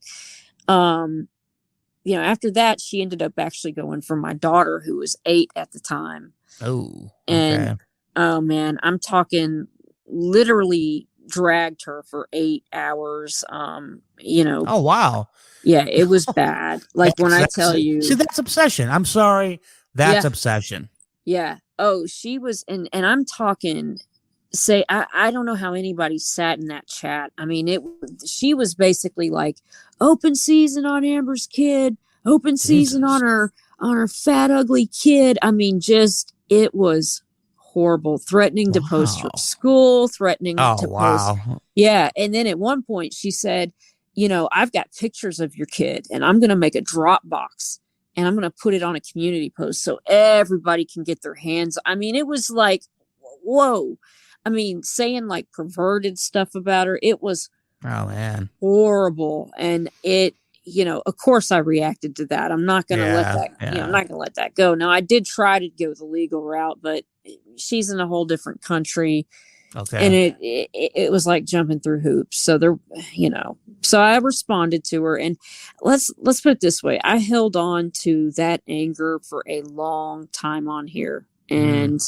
after that, she ended up actually going for my daughter, who was 8 at the time. Oh, okay. And oh man, I'm talking literally dragged her for 8 hours. Oh wow. Yeah, it was bad. Like, when I tell you, see, that's obsession. I'm sorry. That's obsession. Yeah. Oh, she was, and I'm talking, I don't know how anybody sat in that chat. I mean, she was basically like, open season on Amber's kid, open season on her fat, ugly kid. I mean, it was horrible, threatening to post from school, threatening to post. Yeah. And then at one point she said, I've got pictures of your kid, and I'm going to make a Dropbox, and I'm going to put it on a community post so everybody can get their hands. I mean, it was like, whoa. I mean, saying like perverted stuff about her. It was horrible. And it, of course I reacted to that. I'm not going to let that, I'm not going to let that go. Now, I did try to go the legal route, but she's in a whole different country. Okay. And it was like jumping through hoops. So so I responded to her, and let's put it this way. I held on to that anger for a long time on here. And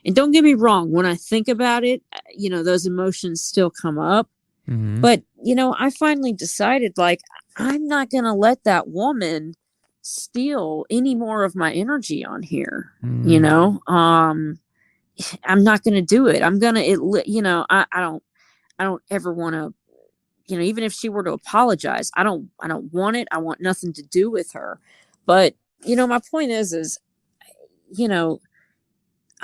don't get me wrong, when I think about it, those emotions still come up. But, I finally decided, like, I'm not going to let that woman steal any more of my energy on here. I'm not going to do it. I'm going to, I don't ever want to, even if she were to apologize, I don't want it. I want nothing to do with her. But, my point is,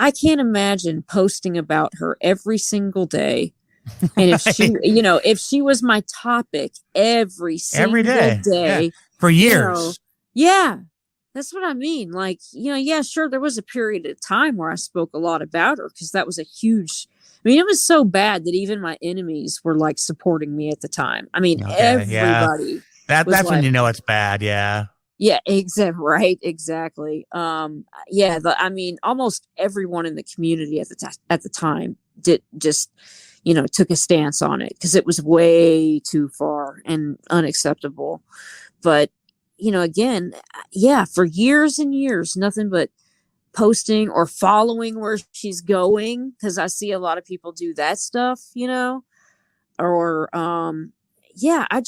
I can't imagine posting about her every single day. And if she, if she was my topic every single day for years, That's what I mean. Like, yeah, sure, there was a period of time where I spoke a lot about her because that was a huge. I mean, it was so bad that even my enemies were like supporting me at the time. I mean, Okay, yeah. everybody was That's when like, you know it's bad, yeah. yeah, right, exactly. Yeah, I mean, almost everyone in the community at the time did just, took a stance on it because it was way too far and unacceptable. But again, yeah, for years and years, nothing but posting or following where she's going because I see a lot of people do that stuff, or yeah, I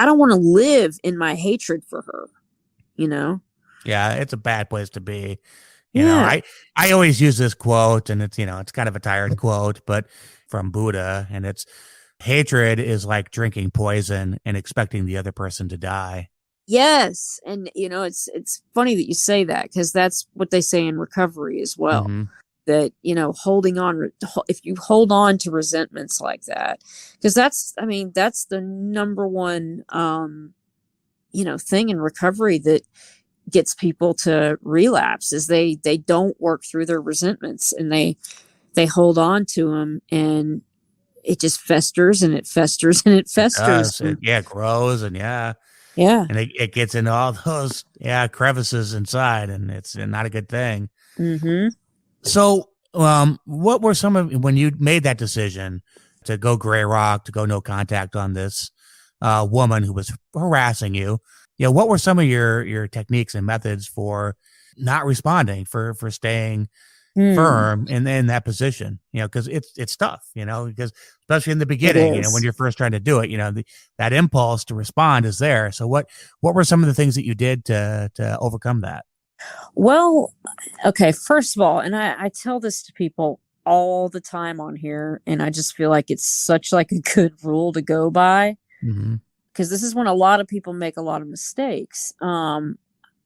don't want to live in my hatred for her, Yeah, it's a bad place to be. Yeah. I always use this quote, and it's kind of a tired quote, but from Buddha, and it's hatred is like drinking poison and expecting the other person to die. Yes, and it's funny that you say that because that's what they say in recovery as well. Mm-hmm. That holding on, if you hold on to resentments like that, because that's the number one thing in recovery that gets people to relapse is they don't work through their resentments and they hold on to them and it just festers and it festers and it festers. It grows and yeah. Yeah. And it gets into all those, crevices inside, and it's not a good thing. Mm-hmm. So, what were some of, when you made that decision to go Gray Rock, to go no contact on this woman who was harassing you, what were some of your techniques and methods for not responding, for staying firm in that position, because it's tough, because especially in the beginning, when you're first trying to do it, that impulse to respond is there. So what were some of the things that you did to overcome that? Well, okay, first of all, and I tell this to people all the time on here, and I just feel like it's such like a good rule to go by, because this is when a lot of people make a lot of mistakes.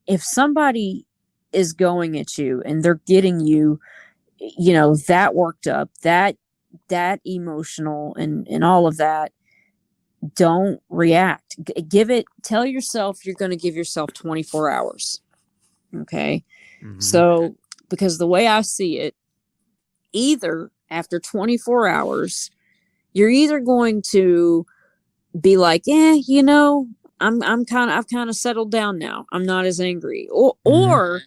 If somebody is going at you and they're getting you, that worked up, that emotional and all of that, don't react. Tell yourself you're going to give yourself 24 hours. Okay. So, because the way I see it, either after 24 hours, you're either going to be like, I've kind of settled down now. I'm not as angry. Or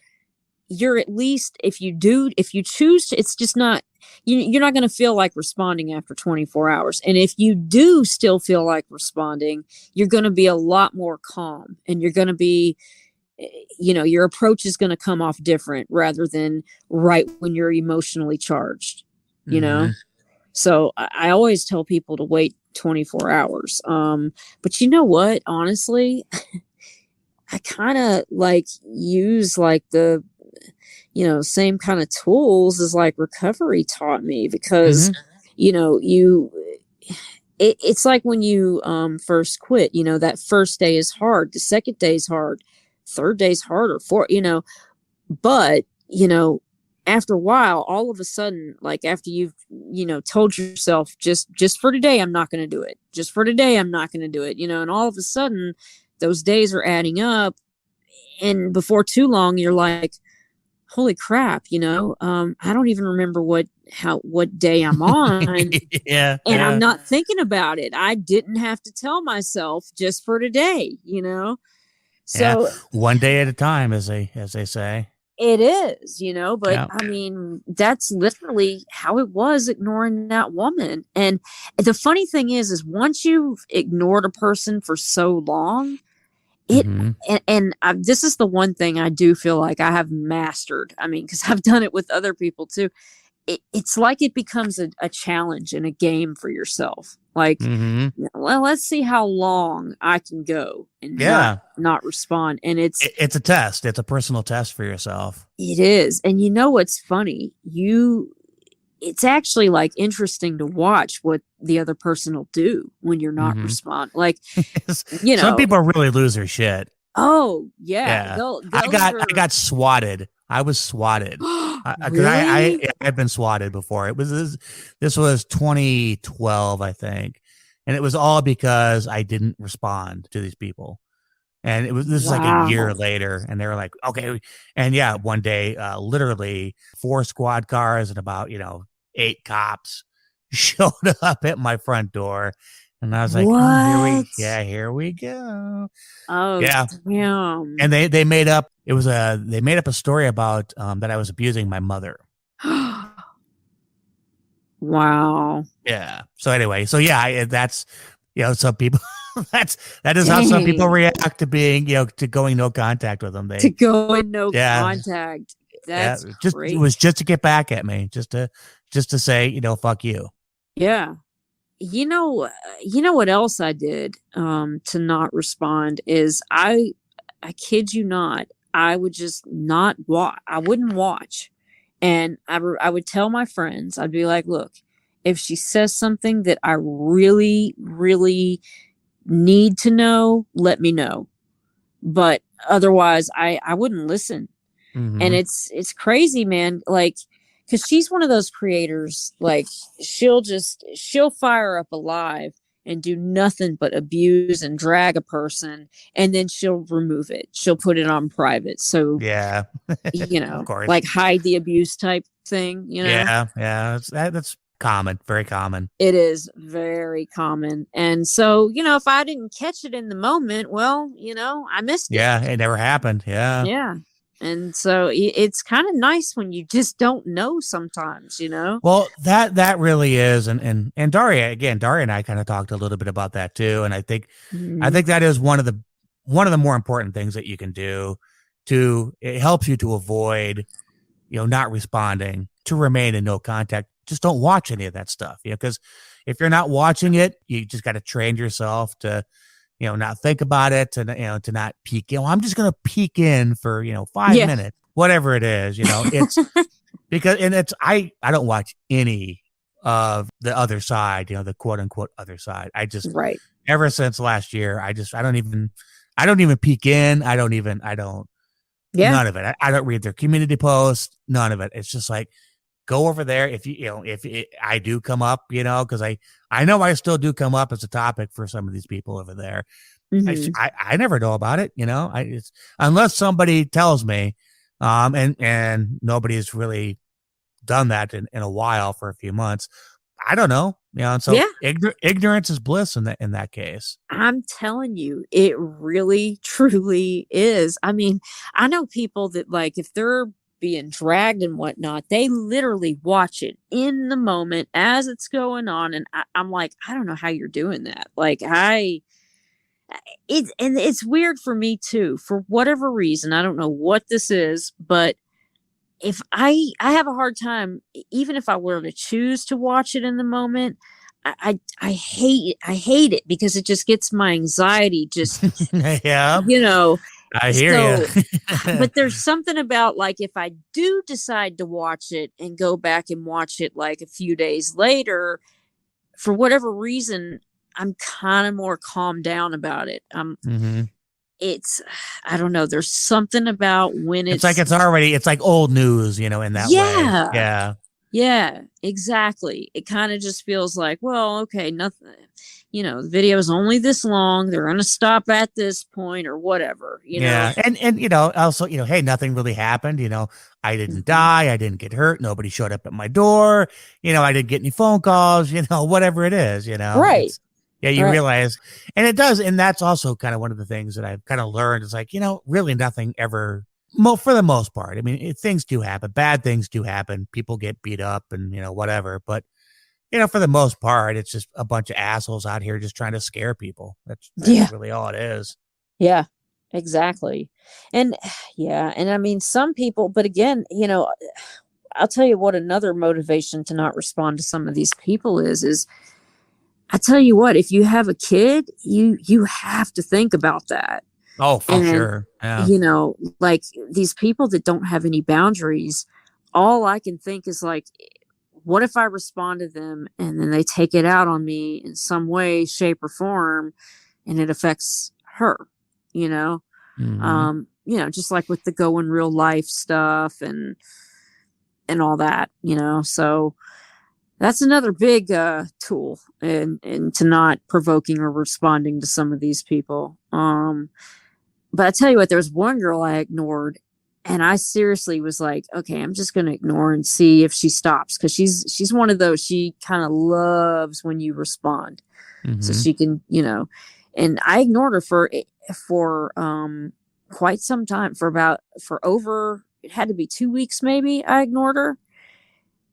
you're at least, if you choose to, it's just not, you're not going to feel like responding after 24 hours. And if you do still feel like responding, you're going to be a lot more calm and you're going to be, your approach is going to come off different rather than right when you're emotionally charged, So I always tell people to wait 24 hours. But you know what, honestly, I kind of like use like the, same kind of tools as like recovery taught me because, it's like when you first quit, that first day is hard. The second day is hard. Third day's harder but, after a while, all of a sudden, like after you've, told yourself just for today, I'm not going to do it. Just for today, I'm not going to do it, and all of a sudden those days are adding up. And before too long, you're like, holy crap, I don't even remember what day I'm on. Yeah. And I'm not thinking about it. I didn't have to tell myself just for today, So one day at a time, as they say. It is, but I mean, that's literally how it was ignoring that woman. And the funny thing is once you've ignored a person for so long, this is the one thing I do feel like I have mastered. I mean, because I've done it with other people too. It's like it becomes a challenge and a game for yourself. Like, well, let's see how long I can go and not respond. And it's a test. It's a personal test for yourself. It is. And you know what's funny? It's actually like interesting to watch what the other person will do when you're not respond. Like, some people really lose their shit. Oh yeah. I got swatted. I was swatted. Really? I've been swatted before. This was 2012, I think. And it was all because I didn't respond to these people. And this is like a year later, and they were like, okay. And yeah, one day, literally 4 squad cars and about, 8 cops showed up at my front door. And I was like, oh, here we go. Oh, yeah. Damn. And they made up, they made up a story about that I was abusing my mother. Wow. Yeah. So anyway, that's, some people, that is how some people react to being, to going no contact with them. To go in no contact. That's it was just to get back at me, just to say, fuck you. Yeah. You know what else I did to not respond is I kid you not, I would just not watch. I wouldn't watch. And I would tell my friends, I'd be like, look, if she says something that I really, really need to know, let me know. But otherwise, I wouldn't listen. Mm-hmm. And it's crazy, man. Like, because she's one of those creators, like, she'll fire up a live and do nothing but abuse and drag a person, and then she'll remove it. She'll put it on private. So yeah, of course, like hide the abuse type thing. Yeah, that's common, very common. It is very common. And so, if I didn't catch it in the moment, well, I missed it. Yeah, it never happened. Yeah. And so it's kind of nice when you just don't know sometimes, Well, that really is. And Daria and I kind of talked a little bit about that too. And I think that is one of the more important things that you can do it helps you to avoid, not responding, to remain in no contact. Just don't watch any of that stuff, because if you're not watching it, you just got to train yourself to, not think about it, to not peek in. Well, I'm just going to peek in for, 5 minutes, whatever it is, it's because, and it's, I don't watch any of the other side, the quote unquote other side. I just, ever since last year, I don't even peek in. none of it. I don't read their community posts, none of it. It's just like, go over there. If I do come up, because I know I still do come up as a topic for some of these people over there. Mm-hmm. I never know about it. It's unless somebody tells me, and nobody's really done that in a while, for a few months. I don't know. And so ignorance is bliss in that case. I'm telling you, it really, truly is. I mean, I know people that, like, if they're being dragged and whatnot, they literally watch it in the moment as it's going on. And I'm like, I don't know how you're doing that. Like, it's weird for me too, for whatever reason. I don't know what this is, but if I have a hard time, even if I were to choose to watch it in the moment, I hate it because it just gets my anxiety just, yeah, I hear you. But there's something about, like, if I do decide to watch it and go back and watch it like a few days later, for whatever reason, I'm kind of more calmed down about it. It's, I don't know. There's something about when it's like, it's like old news, in that way. Yeah. Yeah, exactly. It kind of just feels like, well, okay, nothing, the video is only this long. They're going to stop at this point or whatever, Yeah. And, also, hey, nothing really happened. I didn't die. I didn't get hurt. Nobody showed up at my door. I didn't get any phone calls, whatever it is, Right. You realize, and it does. And that's also kind of one of the things that I've kind of learned is like, really nothing ever, for the most part. I mean, things do happen. Bad things do happen. People get beat up and, whatever. But, for the most part, it's just a bunch of assholes out here just trying to scare people. That's really all it is. Yeah, exactly. And and I mean, some people, but again, I'll tell you what, another motivation to not respond to some of these people is I tell you what, if you have a kid, you have to think about that. Oh, for sure. Yeah. Like, these people that don't have any boundaries, all I can think is, like, what if I respond to them and then they take it out on me in some way, shape, or form, and it affects her, Mm-hmm. Just like with the go in real life stuff and all that, so that's another big tool and to not provoking or responding to some of these people. But I tell you what, there was one girl I ignored, and I seriously was like, okay, I'm just going to ignore and see if she stops, because she's one of those, she kind of loves when you respond, so she can, and I ignored her for quite some time, for over, it had to be 2 weeks maybe. I ignored her,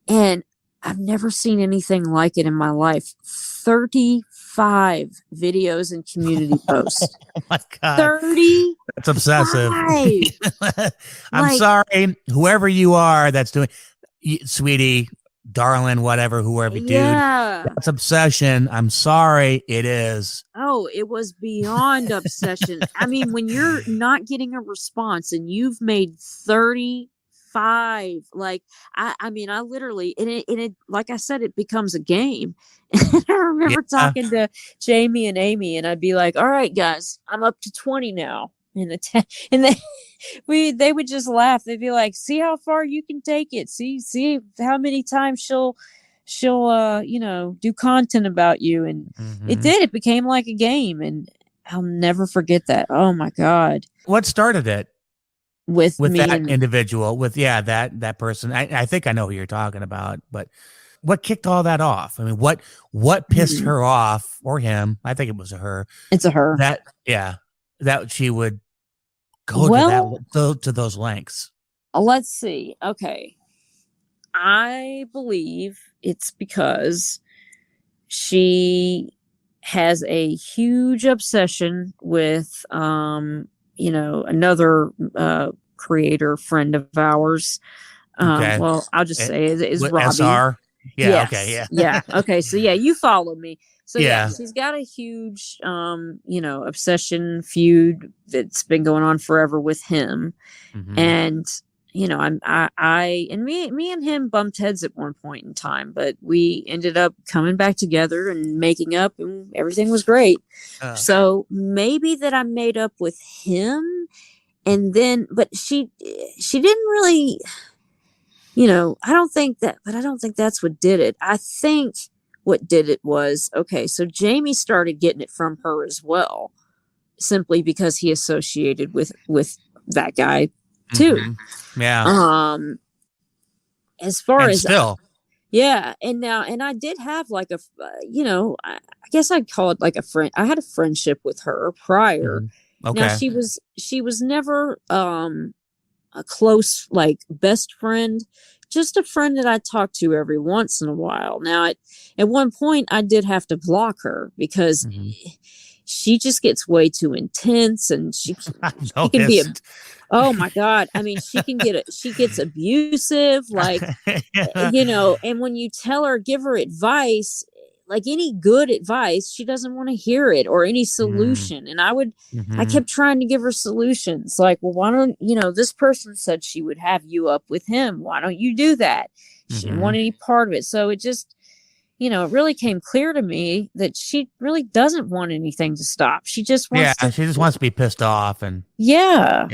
and I've never seen anything like it in my life. 35 videos and community posts. Oh my God. 30. That's obsessive. I'm Like, sorry, whoever you are that's doing, sweetie, darling, whatever, whoever, dude. yeah. That's obsession. I'm sorry, it is. Oh, it was beyond obsession. I mean, when you're not getting a response and you've made 35, like, I mean, I literally, and it, like I said, it becomes a game. And I remember talking to Jamie and Amy, and I'd be like, all right, guys, I'm up to 20 now. And they would just laugh. They'd be like, see how far you can take it. See how many times she'll do content about you. And it became like a game, and I'll never forget that. Oh my God. What started it? With me that individual, with that person. I think I know who you're talking about, but what kicked all that off? I mean, what pissed her off, or him? I think it was her. It's a her. That she would go to those lengths. Let's see. Okay. I believe it's because she has a huge obsession with, another creator friend of ours. Okay. Well, I'll just say is Robbie. SR. Yeah. Yes. Okay. Yeah. Yeah. Okay. So yeah, you follow me. So yeah, she's got a huge, obsession feud that's been going on forever with him, and me and him bumped heads at one point in time, but we ended up coming back together and making up, and everything was great. So maybe that I made up with him, and then, but she didn't really, I don't think that's what did it. I think what did it was, okay, so Jamie started getting it from her as well, simply because he associated with that guy too. Yeah. As far and as still, and I did have like I guess I'd call it like a friend. I had a friendship with her prior. Okay. Now she was never a close, like, best friend, just a friend that I talked to every once in a while. Now, at one point, I did have to block her because she just gets way too intense, and she can be oh my God. I mean, she gets abusive, like, and when you tell her, give her advice, like any good advice, she doesn't want to hear it, or any solution. And I kept trying to give her solutions. Like, well, why don't, this person said she would have you up with him. Why don't you do that? She didn't want any part of it. So it just, it really came clear to me that she really doesn't want anything to stop. She just wants she just wants to be pissed off. And so,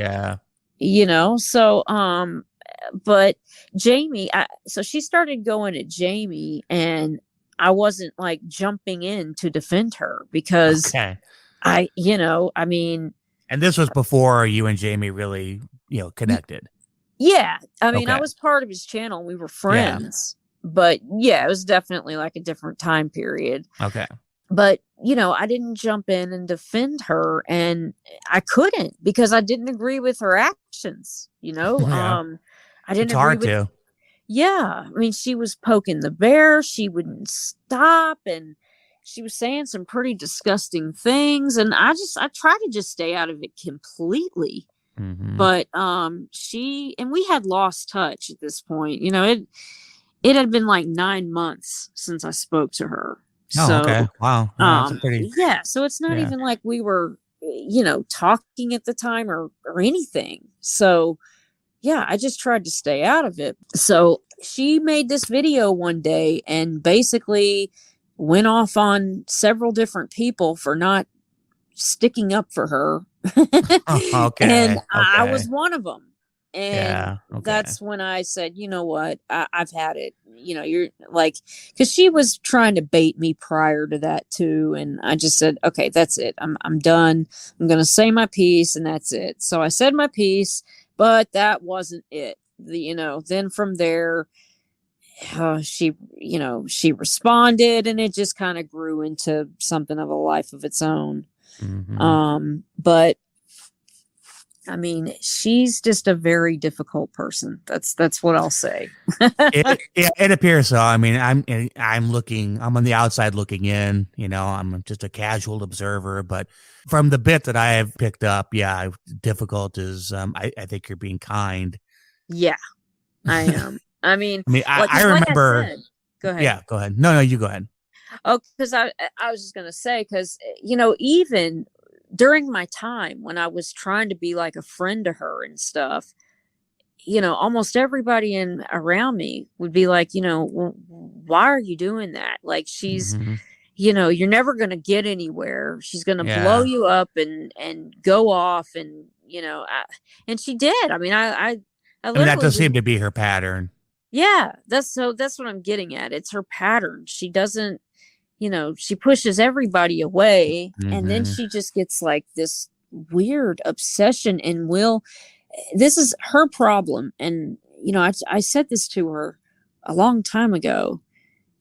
but Jamie, so she started going at Jamie, and I wasn't like jumping in to defend her because I mean. And this was before you and Jamie really, connected. Yeah. I mean, I was part of his channel. We were friends, but it was definitely like a different time period. Okay. But, I didn't jump in and defend her, and I couldn't, because I didn't agree with her actions, I didn't it's hard to. Yeah. I mean, she was poking the bear. She wouldn't stop. And she was saying some pretty disgusting things. And I tried to just stay out of it completely. But we had lost touch at this point. It had been like 9 months since I spoke to her. Oh, okay. Wow. So it's not even like we were, talking at the time or anything. So I just tried to stay out of it. So she made this video one day and basically went off on several different people for not sticking up for her. And I was one of them. And Yeah. Okay. that's when I said, you know what, I've had it. You know, you're like, because she was trying to bait me prior to that too, and I just said, okay, that's it. I'm done. I'm gonna say my piece, and that's it. So I said my piece, but that wasn't it. Then from there, she responded, and it just kind of grew into something of a life of its own. But I mean, she's just a very difficult person. That's what I'll say. It appears so. I mean, I'm on the outside looking in, I'm just a casual observer, but from the bit that I have picked up, yeah, difficult is, I think you're being kind. Yeah, I am. I mean, I remember. Like I said, go ahead. Yeah, go ahead. No, you go ahead. Oh, because I was just going to say, because, even during my time when I was trying to be like a friend to her and stuff, almost everybody around me would be like, well, why are you doing that? Like, she's, you're never going to get anywhere. She's going to blow you up and go off. And, and she did. I mean, I that does seem to be her pattern. Yeah, that's what I'm getting at. It's her pattern. She doesn't, she pushes everybody away, and then she just gets like this weird obsession and this is her problem. And, I said this to her a long time ago,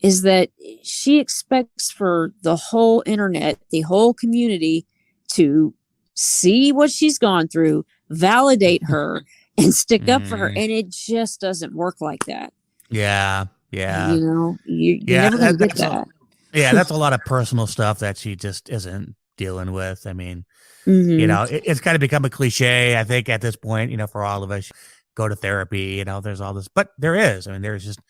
is that she expects for the whole internet, the whole community to see what she's gone through, validate her, and stick up for her. And it just doesn't work like that. Yeah. Yeah. You're never going to get that. Yeah, that's a lot of personal stuff that she just isn't dealing with. I mean, it's kind of become a cliche, I think, at this point, for all of us. Go to therapy, there's all this. But there is. I mean, there's just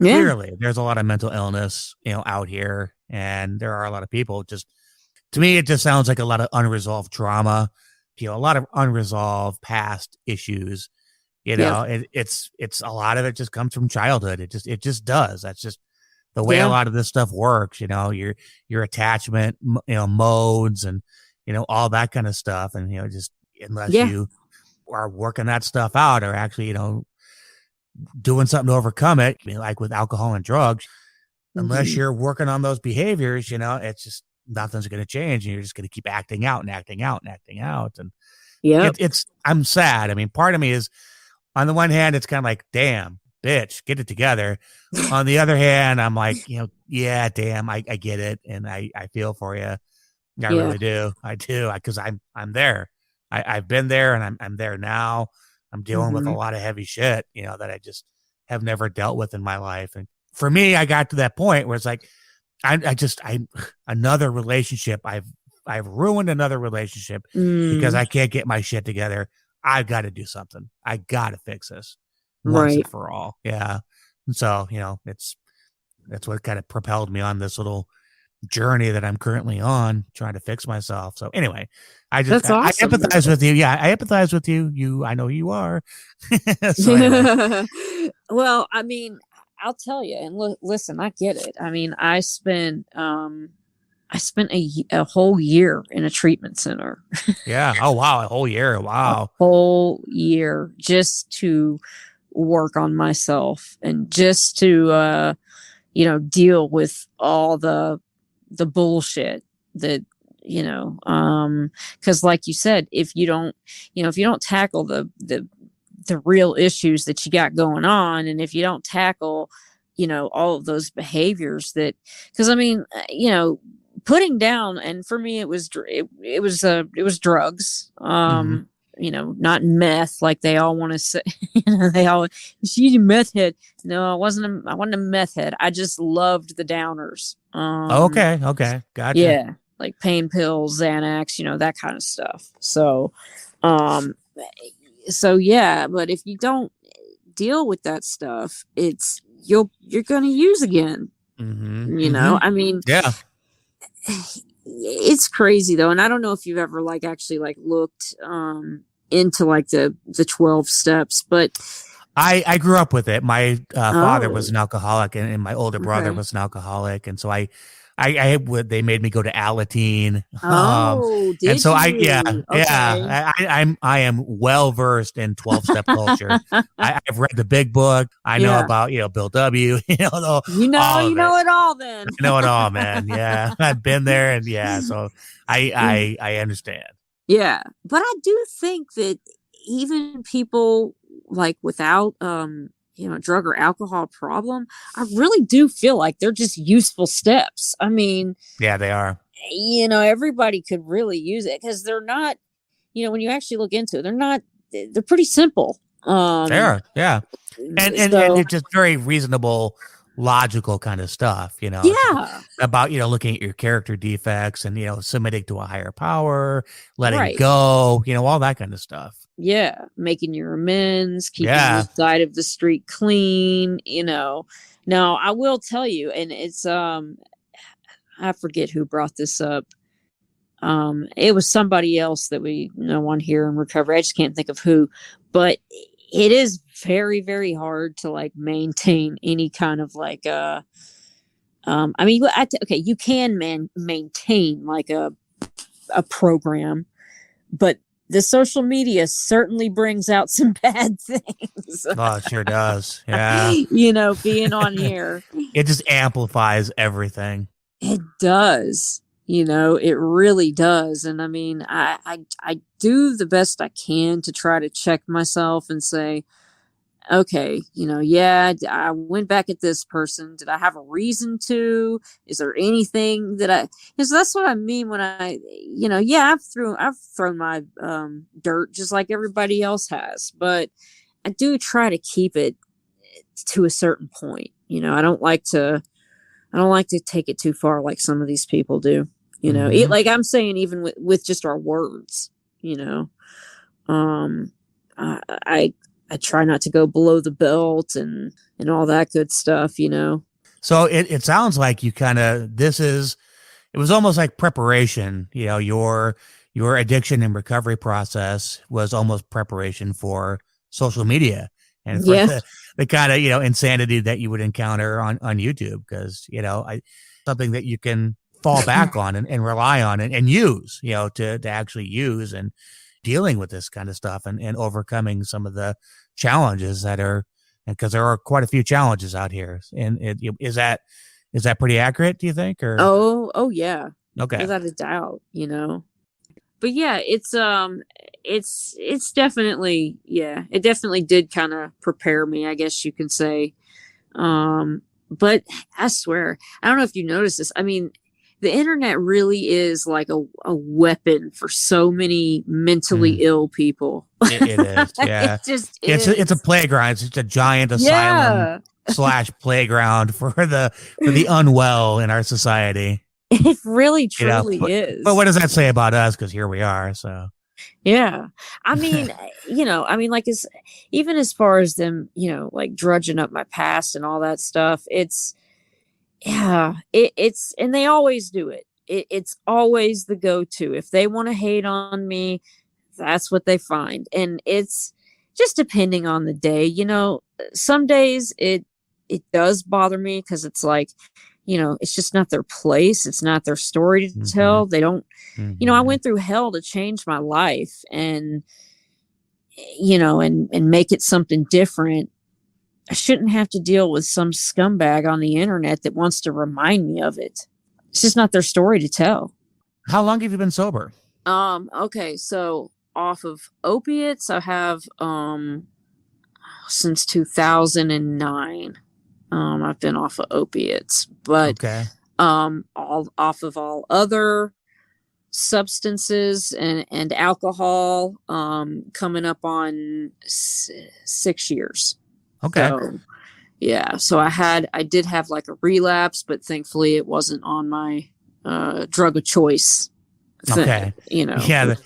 clearly, there's a lot of mental illness, out here. And there are a lot of people to me, it just sounds like a lot of unresolved trauma, a lot of unresolved past issues. It's a lot of it just comes from childhood. It just does. That's just the way a lot of this stuff works, your attachment, modes and, all that kind of stuff. And, just unless you are working that stuff out or actually, doing something to overcome it, like with alcohol and drugs, unless you're working on those behaviors, it's just nothing's going to change. And you're just going to keep acting out and acting out and acting out. And I'm sad. I mean, part of me is, on the one hand, it's kind of like, damn, bitch, get it together. On the other hand, I'm like, yeah, damn, I get it. And I feel for you. I really do. I do. Because I'm there. I've been there, and I'm there now. I'm dealing with a lot of heavy shit, that I just have never dealt with in my life. And for me, I got to that point where it's like, another relationship. I've ruined another relationship because I can't get my shit together. I've got to do something. I got to fix this once and for all. Yeah. And so, that's what kind of propelled me on this little journey that I'm currently on, trying to fix myself. So anyway, that's awesome. I empathize with you. Yeah. I empathize with you. I know you are. So anyway. Well, I mean, I'll tell you, and listen, I get it. I mean, I spent a whole year in a treatment center. Yeah. Oh, wow. A whole year. Wow. A whole year just to work on myself and just to, deal with all the bullshit that, cause like you said, if you don't tackle the real issues that you got going on, and if you don't tackle, all of those behaviors cause I mean, putting down, and for me it was drugs, not meth like they all want to say. They all, she's a meth head. No, I wasn't a meth head. I just loved the downers. Okay, gotcha. Yeah, like pain pills, Xanax, that kind of stuff. So yeah, but if you don't deal with that stuff, you're gonna use again. I mean, yeah. It's crazy though, and I don't know if you've ever actually looked into the 12 steps, but I grew up with it. My father was an alcoholic, and my older brother was an alcoholic, and so I they made me go to Alateen. Oh, And did so you? Okay. I am well versed in 12-step culture. I've read the big book. I know Yeah. about, Bill W., all You of it. know it all then. I know it all, man. Yeah. I've been there, and yeah, so I understand. Yeah. But I do think that even people like without drug or alcohol problem, I really do feel like they're just useful steps. I mean, Yeah, they are. everybody could really use it because they're not, when you actually look into it, they're pretty simple. They are. Yeah. And So it's just very reasonable, logical kind of stuff, It's yeah, about, looking at your character defects and, submitting to a higher power, letting right. go, all that kind of stuff. Yeah, making your amends, keeping your Yeah. side of the street clean. Now, I will tell you, and it's I forget who brought this up. It was somebody else that we know on here in recovery. I just can't think of who, but it is very, very hard to like maintain any kind of like I mean, okay, you can maintain like a program, but the social media certainly brings out some bad things. Oh, it sure does. Yeah. Being on here. It just amplifies everything. It does. It really does. And I mean, I do the best I can to try to check myself and say, okay, yeah, I went back at this person. Did I have a reason to? Is there anything that because that's what I mean when yeah, I've thrown my dirt just like everybody else has, but I do try to keep it to a certain point. I don't like to take it too far like some of these people do. Mhm. Like I'm saying, even with just our words, I try not to go below the belt and all that good stuff, So it sounds like you kind of, it was almost like preparation, your addiction and recovery process was almost preparation for social media and for the kind of, insanity that you would encounter on YouTube. Because, something that you can fall back on and rely on and use, to actually use and dealing with this kind of stuff and overcoming some of the challenges that are, because there are quite a few challenges out here. And is that pretty accurate, do you think? Or oh yeah, okay, without a doubt, but yeah, it's definitely, yeah, it definitely did kind of prepare me, I guess you can say. But I swear, I don't know if you noticed this. I mean, the internet really is like a weapon for so many mentally ill people. It is, yeah. It just is. It's a playground. It's just a giant asylum / playground for the unwell in our society. It really truly is. But what does that say about us? Because here we are. So yeah, I mean, like even as far as them, like drudging up my past and all that stuff. It's and they always do it. It's always the go-to. If they want to hate on me, that's what they find. And it's just depending on the day, some days it does bother me because it's like, it's just not their place. It's not their story to tell. They don't, I went through hell to change my life and make it something different. I shouldn't have to deal with some scumbag on the internet that wants to remind me of it. It's just not their story to tell. How long have you been sober? Okay, so off of opiates, I have since 2009. I've been off of opiates, but all off of all other substances and alcohol, coming up on 6 years. Okay. So, yeah. So I did have like a relapse, but thankfully it wasn't on my drug of choice. Okay. Yeah.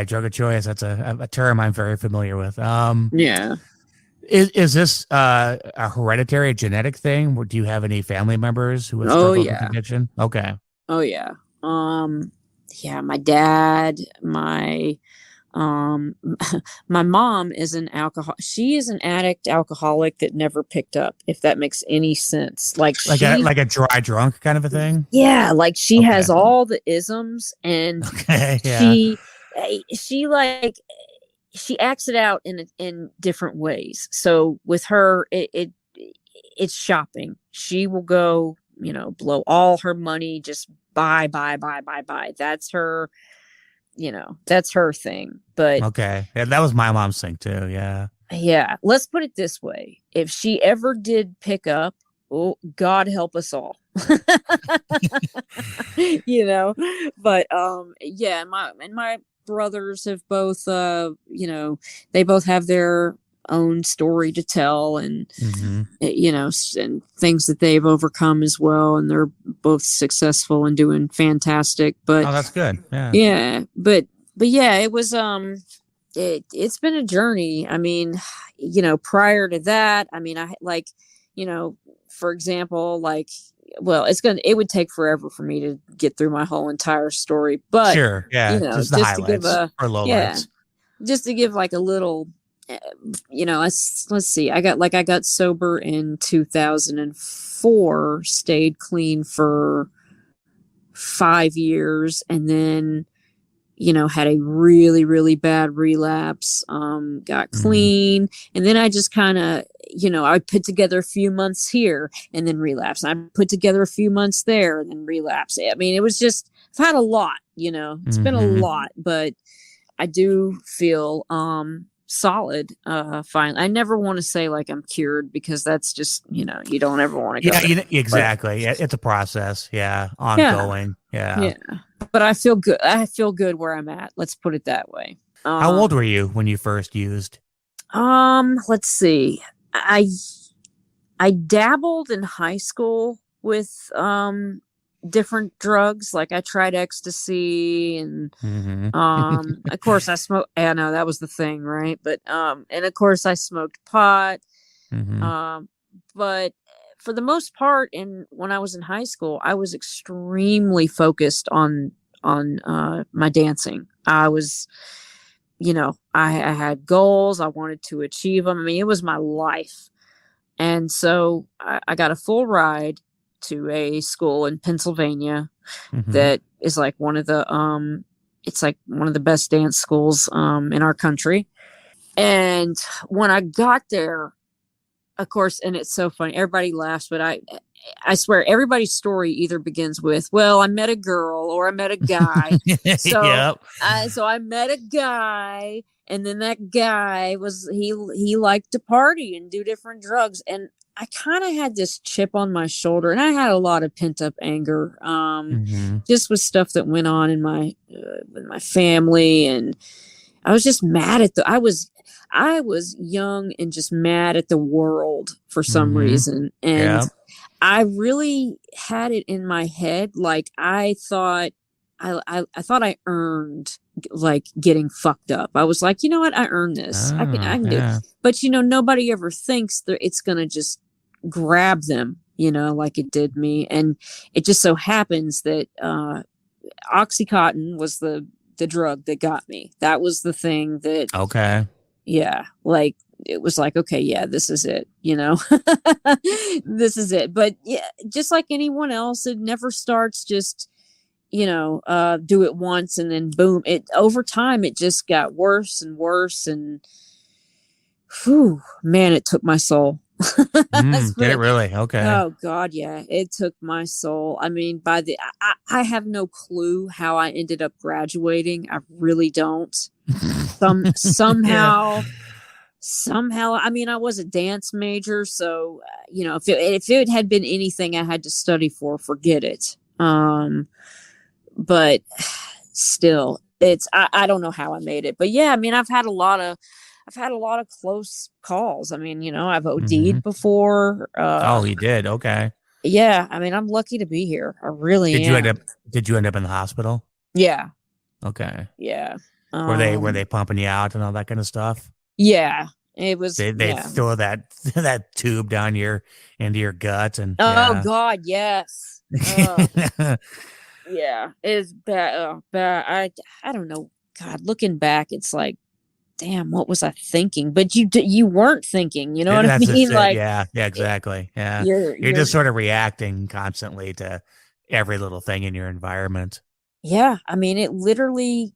Drug of choice. That's a term I'm very familiar with. Yeah. Is this a hereditary genetic thing? Do you have any family members who have struggled with addiction? Okay. Oh yeah. Yeah. My dad, my My mom is an alcohol. She is an addict alcoholic that never picked up, if that makes any sense. Like like a dry drunk kind of a thing. yeah, like she Okay. has all the isms, and Okay. Yeah. she like she acts it out in different ways. So with her, it's shopping. She will go, blow all her money, just buy, buy, buy, buy, buy. That's her, that's her thing. But Okay. Yeah, that was my mom's thing too. Yeah. yeah, let's put it this way. If she ever did pick up, oh, God help us all. But yeah, my brothers have both they both have their own story to tell, and and things that they've overcome as well, and they're both successful and doing fantastic. But Oh, that's good. Yeah. yeah, but yeah, it was it's been a journey. I mean, prior to that, I mean, I like, for example, like, well, it would take forever for me to get through my whole entire story, but Sure. Yeah. Just the highlights to give or lowlights. just to give like a little, let's see. I got sober in 2004, stayed clean for 5 years, and then had a really, really bad relapse, got clean. And then I just kind of, I put together a few months here and then relapse. I put together a few months there and then relapse. I mean, it was just, I've had a lot, it's been a lot, but I do feel, solid, fine. I never want to say like I'm cured, because that's just, you don't ever want to go there. Exactly. Yeah, it's a process. Yeah. Ongoing. Yeah. But I feel good. I feel good where I'm at. Let's put it that way. How old were you when you first used? Let's see. I dabbled in high school with different drugs. Like I tried ecstasy, and of course I smoked. I know that was the thing, right? But and of course I smoked pot. But for the most part, when I was in high school, I was extremely focused on my dancing. I was, I had goals. I wanted to achieve them. I mean, it was my life. And so I got a full ride to a school in Pennsylvania that is like one of the it's like one of the best dance schools in our country. And when I got there, of course, and it's so funny, everybody laughs, but I swear everybody's story either begins with, well, I met a girl or I met a guy. So, so I met a guy, and then that guy he liked to party and do different drugs. And I kind of had this chip on my shoulder, and I had a lot of pent up anger, just with stuff that went on in with my family. And I was just mad at I was young and just mad at the world for some reason. And I really had it in my head. Like I thought I earned like getting fucked up. I was like, you know what? I earned this. I can do it. But nobody ever thinks that it's going to just grab them, like it did me. And it just so happens that, Oxycontin was the drug that got me. That was the thing that, yeah, like it was like, okay, yeah, this is it, this is it. But yeah, just like anyone else, it never starts just, do it once and then boom. It over time, it just got worse and worse. And whew, man, it took my soul. Did it really? Okay. Oh God, yeah, it took my soul. I mean, I have no clue how I ended up graduating. I really don't. Somehow. I mean, I was a dance major, so if it had been anything I had to study for, forget it. But still, I don't know how I made it. But yeah, I mean, I've had a lot of close calls. I mean, I've OD'd before. Oh, you did? Okay. Yeah, I mean, I'm lucky to be here. I really am. Did you end up in the hospital? Yeah. Okay. Yeah. Were they pumping you out and all that kind of stuff? Yeah, it was. They throw that tube down into your gut, and God, yes. Yeah, it's bad. Bad. I don't know. God, looking back, it's like, damn, what was I thinking? But you weren't thinking, you know what I That's mean? just it. Like Yeah. Yeah, exactly. Yeah. You're you're just sort of reacting constantly to every little thing in your environment. yeah, I mean, it literally,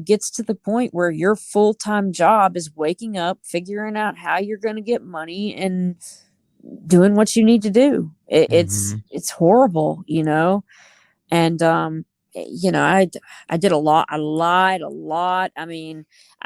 gets to the point where your full-time job is waking up, figuring out how you're going to get money and doing what you need to do. Hmm. It's horrible, And I did a lot. I lied a lot. I mean,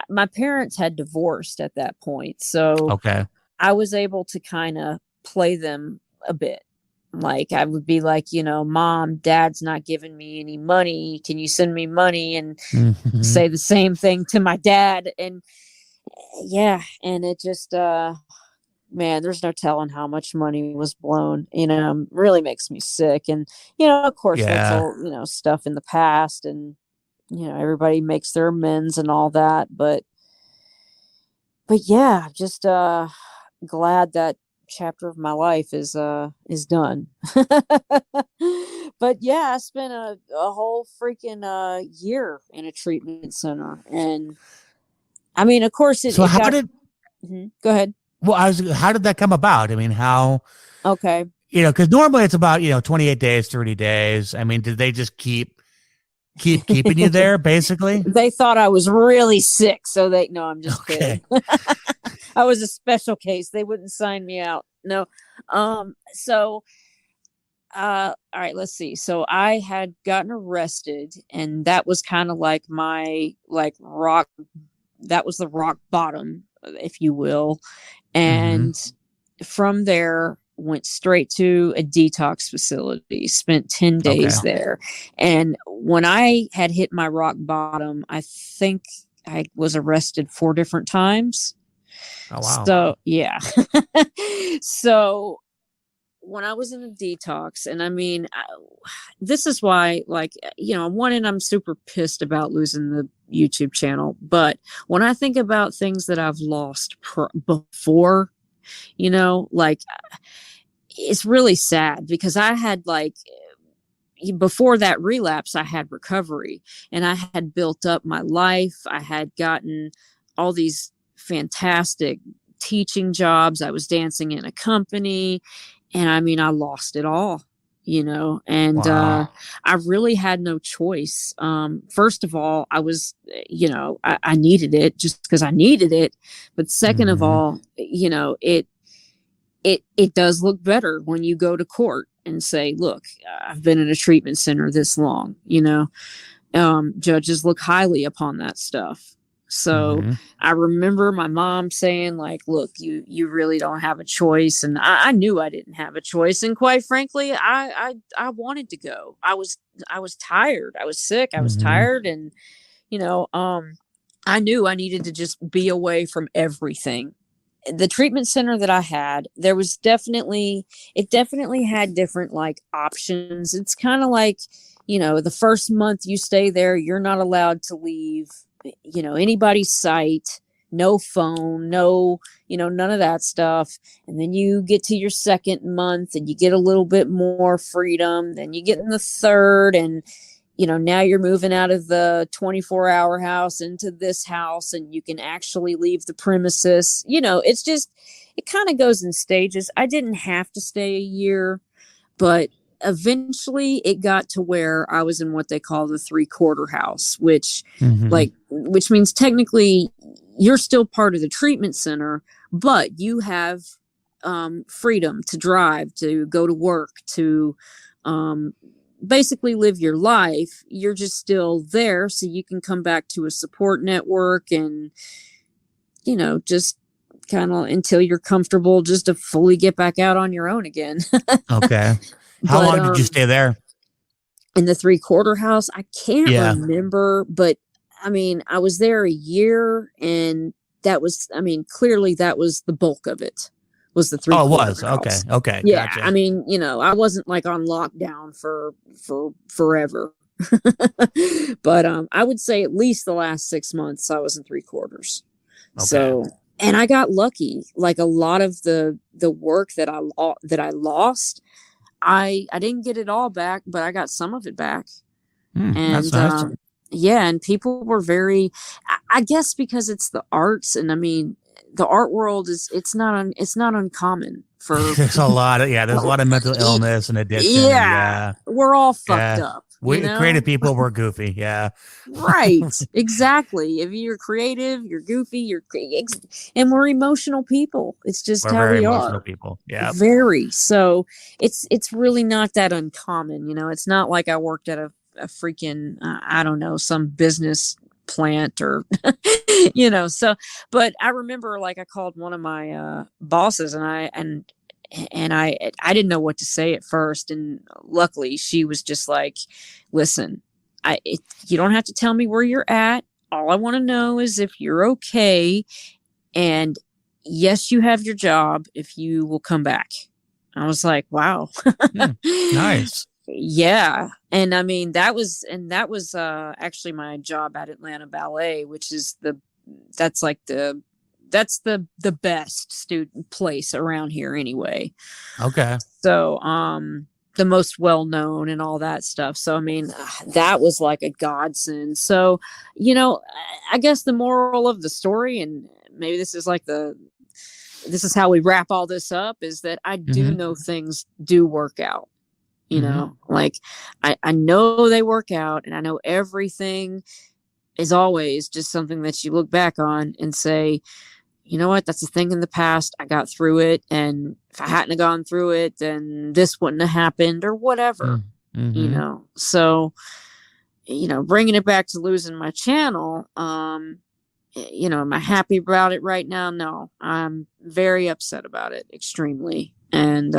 my parents had divorced at that point, so Okay. I was able to kind of play them a bit. Like I would be like, Mom, Dad's not giving me any money. Can you send me money? And Hmm. say the same thing to my dad. And yeah, and it just man, there's no telling how much money was blown. Really makes me sick. And of course that's Yeah. all, stuff in the past, and everybody makes their amends and all that, but yeah, just glad that chapter of my life is done. But yeah, I spent a whole freaking year in a treatment center, and I mean, of course So it how got. did Mhm. Go ahead. how did that come about? I mean, how, Okay. because normally it's about, 28 days, 30 days. I mean, did they just keep keeping you there basically? They thought I was really sick, so no, I'm just kidding. Okay. I was a special case. They wouldn't sign me out. No. So all right, let's see. So I had gotten arrested, and that was kind of like my rock, that was the rock bottom, if you will. Hmm. And from there went straight to a detox facility, spent 10 Okay. days there. And when I had hit my rock bottom, I think I was arrested 4 different times. Oh, wow. So yeah. So when I was in a detox, and I mean, this is why, like, one, and I'm super pissed about losing the YouTube channel. But when I think about things that I've lost before, like, it's really sad, because I had, like, before that relapse, I had recovery, and I had built up my life. I had gotten all these fantastic teaching jobs. I was dancing in a company, and I mean, I lost it all, and Wow. I really had no choice. First of all, I was, I needed it just because I needed it. But second of Hmm. all, it does look better when you go to court and say, look, I've been in a treatment center this long. Judges look highly upon that stuff. So Hmm. I remember my mom saying, like, look, you really don't have a choice. And I knew I didn't have a choice. And quite frankly, I wanted to go. I was tired. I was sick. I was Hmm. tired. And, I knew I needed to just be away from everything. The treatment center that I had, it definitely had different, like, options. It's kind of like, the first month you stay there, you're not allowed to leave, anybody's sight, no phone, no, none of that stuff. And then you get to your second month and you get a little bit more freedom. Then you get in the third, and now you're moving out of the 24-hour house into this house, and you can actually leave the premises. It's just, it kind of goes in stages. I didn't have to stay a year, but eventually it got to where I was in what they call the 3/4 house, Hmm. which means technically you're still part of the treatment center, but you have freedom to drive, to go to work, to um, basically live your life. You're just still there, so you can come back to a support network, and just kind of until you're comfortable just to fully get back out on your own again. Okay. How But long did you stay there? in the 3/4 house, I can't Yeah. remember, but I mean, I was there a year, and that was, I mean, clearly that was the bulk of it, was the three Oh, it quarter was. Okay. house. Okay. Yeah, I Gotcha. mean, I wasn't like on lockdown for forever. But I would say at least the last 6 months I was in 3/4. Okay. So, and I got lucky. Like, a lot of the work that I lost, I didn't get it all back, but I got some of it back. That's And nice. yeah, and people were very, I guess because it's the arts, and I mean, the art world is, it's not uncommon for, There's a lot of, there's a lot of mental illness and addiction, and yeah, we're all fucked yeah. up, you We know? creative people were goofy, yeah. Right, exactly. If you're creative, you're goofy, and we're emotional people. It's just We're how very we emotional are. people, yeah. Very. So it's really not that uncommon, you know. It's not like I worked at a freaking I don't know, some business plant or you know. So, but I remember like I called one of my bosses, and I didn't know what to say at first, and luckily she was just like, listen, you don't have to tell me where you're at. All I want to know is if you're okay, and yes, you have your job if you will come back. I was like, wow. Nice. Yeah. And I mean, that was actually my job at Atlanta Ballet, which is that's like that's the best student place around here anyway. Okay. So, the most well known and all that stuff. So, I mean, that was like a godsend. So, you know, I guess the moral of the story, and maybe this is how we wrap all this up, is that I do know things do work out. You know, like I know they work out, and I know everything is always just something that you look back on and say, you know what, that's a thing in the past. I got through it. And if I hadn't have gone through it, then this wouldn't have happened or whatever, you know? So, you know, bringing it back to losing my channel, you know, am I happy about it right now? No, I'm very upset about it. Extremely. And,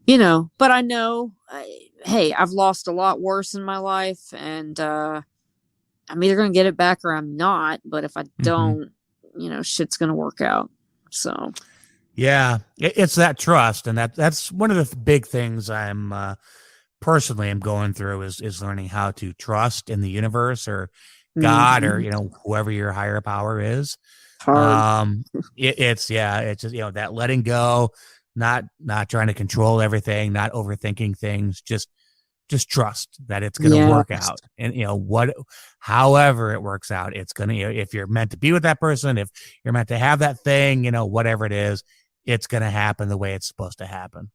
you know, but I know, hey, I've lost a lot worse in my life, and, I'm either going to get it back or I'm not. But if I don't, you know, shit's going to work out. So, yeah, it's that trust. And that's one of the big things I'm personally am going through is learning how to trust in the universe or God or, you know, whoever your higher power is. Hard. It's just, you know, that letting go, not trying to control everything, not overthinking things, just trust that it's going to work out. And, you know, however it works out, it's going to, you know, if you're meant to be with that person, if you're meant to have that thing, you know, whatever it is, it's going to happen the way it's supposed to happen.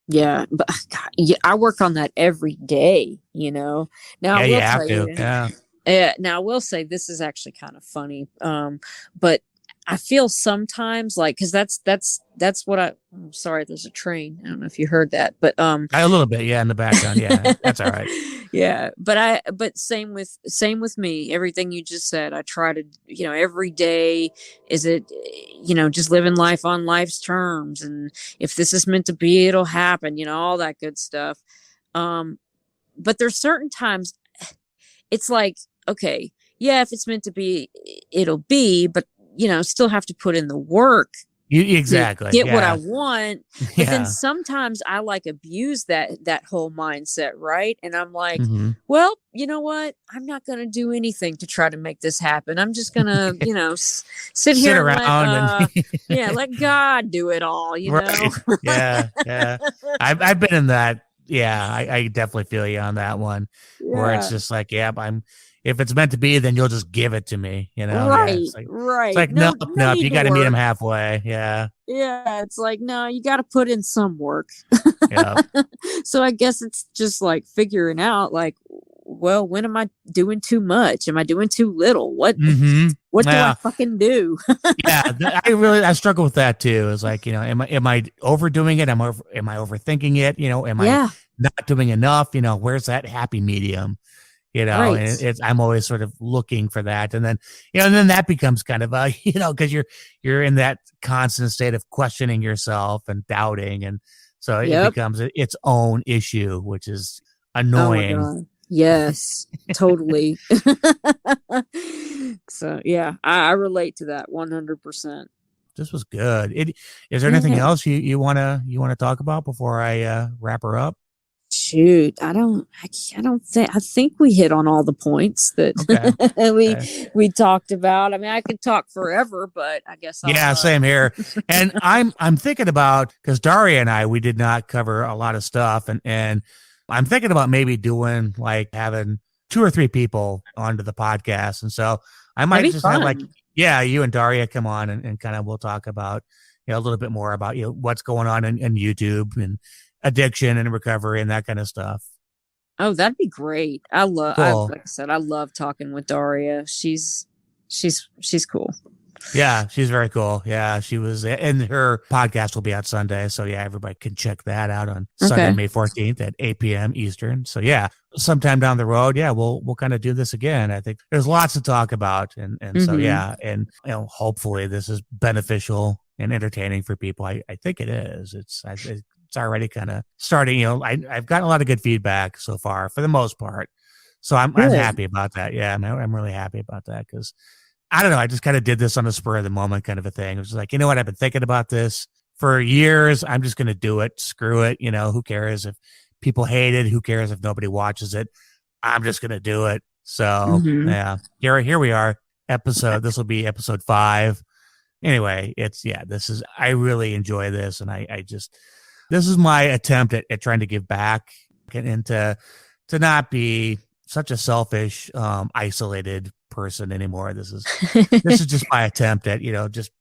Yeah. But God, yeah, I work on that every day, you know. Now, you have to. Yeah. Now I will say this is actually kind of funny. But I feel sometimes like, cause that's what I'm sorry, there's a train. I don't know if you heard that, but, a little bit. Yeah. In the background. Yeah. That's all right. Yeah. But same with me, everything you just said, I try to, you know, every day, is it, you know, just living life on life's terms. And if this is meant to be, it'll happen, you know, all that good stuff. But there's certain times it's like, okay, yeah, if it's meant to be, it'll be, but you know, still have to put in the work. Exactly. Get what I want. But Yeah. then sometimes I like abuse that whole mindset, right? And I'm like, well, you know what? I'm not going to do anything to try to make this happen. I'm just going to, you know, sit here around and let God do it all, you know? Yeah. I've been in that. Yeah, I definitely feel you on that one, where it's just like, if it's meant to be, then you'll just give it to me, you know? Right, It's like, right. It's like, no, you got to meet him halfway. Yeah. Yeah, it's like, no, you got to put in some work. Yeah. So I guess it's just like figuring out, like, well, when am I doing too much? Am I doing too little? What do I fucking do? Yeah, I struggle with that too. It's like, you know, am I overdoing it? Am I overthinking it? You know, am I not doing enough? You know, where's that happy medium? You know, Right. and I'm always sort of looking for that. And then, you know, and then that becomes kind of a, you know, because you're in that constant state of questioning yourself and doubting. And so it becomes its own issue, which is annoying. Oh my God. Yes, totally. So yeah, I relate to that 100%. This was good. Is there anything else you wanna talk about before I wrap her up? Shoot, I think we hit on all the points that we talked about. I mean, I could talk forever, but I guess same here. And I'm thinking about, because Daria and we did not cover a lot of stuff, and I'm thinking about maybe doing like having 2 or 3 people onto the podcast. And so I might just have like, you and Daria come on and kind of we'll talk about, a little bit more about, what's going on in YouTube and addiction and recovery and that kind of stuff. Oh, that'd be great. Like I said, I love talking with Daria. She's cool. Yeah, she's very cool. Yeah, she was, and her podcast will be out Sunday. So yeah, everybody can check that out on Sunday, May 14th at 8 p.m. Eastern. So yeah, sometime down the road, we'll kind of do this again. I think there's lots to talk about. And so, yeah. And, hopefully this is beneficial and entertaining for people. I think it is. It's already kind of starting, I've gotten a lot of good feedback so far for the most part. So I'm happy about that. Yeah, I'm really happy about that because I don't know. I just kind of did this on the spur of the moment kind of a thing. It was like, you know what? I've been thinking about this for years. I'm just going to do it. Screw it. Who cares if people hate it? Who cares if nobody watches it? I'm just going to do it. So yeah, here we are. This will be episode 5. Anyway, I really enjoy this. And this is my attempt at trying to give back and to not be such a selfish, isolated person anymore. This is just my attempt at, just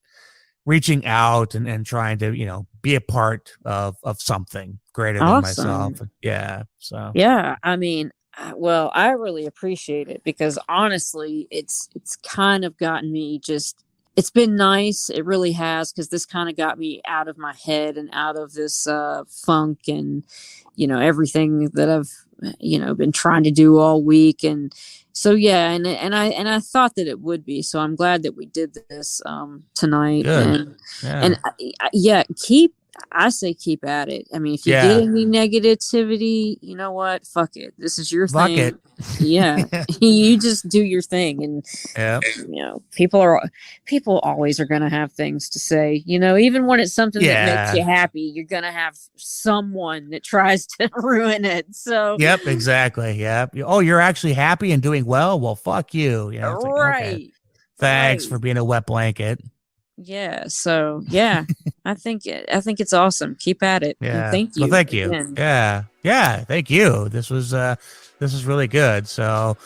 reaching out and trying to, be a part of something greater than myself. Yeah. So, yeah, I mean, well, I really appreciate it because honestly, it's kind of gotten me it's been nice. It really has, because this kind of got me out of my head and out of this funk and, everything that I've, been trying to do all week. And so, yeah, and I thought that it would be. So I'm glad that we did this tonight. Good. And I say keep at it. I mean, if you get any negativity, you know what? Fuck it. This is your Fuck thing. it. Yeah. You just do your thing. And, people always are going to have things to say, even when it's something that makes you happy, you're going to have someone that tries to ruin it. So, yep, exactly. Yep. Oh, you're actually happy and doing well? Well, fuck you. It's like, right. Okay. Thanks for being a wet blanket. Yeah. So yeah, I think it's awesome. Keep at it. Yeah. And thank you. Well, thank you. Again. Yeah. Yeah. Thank you. This was really good. So,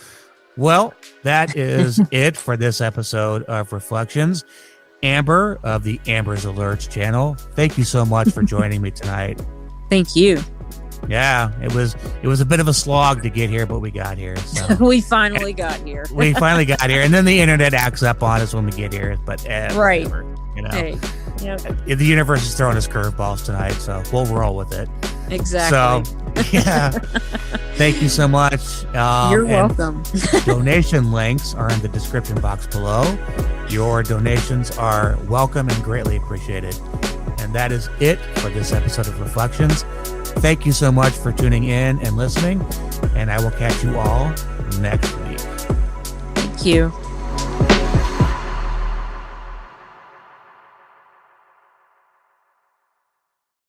well, that is it for this episode of Reflections. Amber of the Amber's Alerts channel. Thank you so much for joining me tonight. Thank you. Yeah, it was a bit of a slog to get here, but we got here. So. We finally got here. We finally got here, and then the internet acts up on us when we get here. But right, whatever, Hey, yep. The universe is throwing us curveballs tonight, so we'll roll with it. Exactly. So, yeah, thank you so much. You're welcome. Donation links are in the description box below. Your donations are welcome and greatly appreciated. And that is it for this episode of Reflections. Thank you so much for tuning in and listening, and I will catch you all next week. Thank you.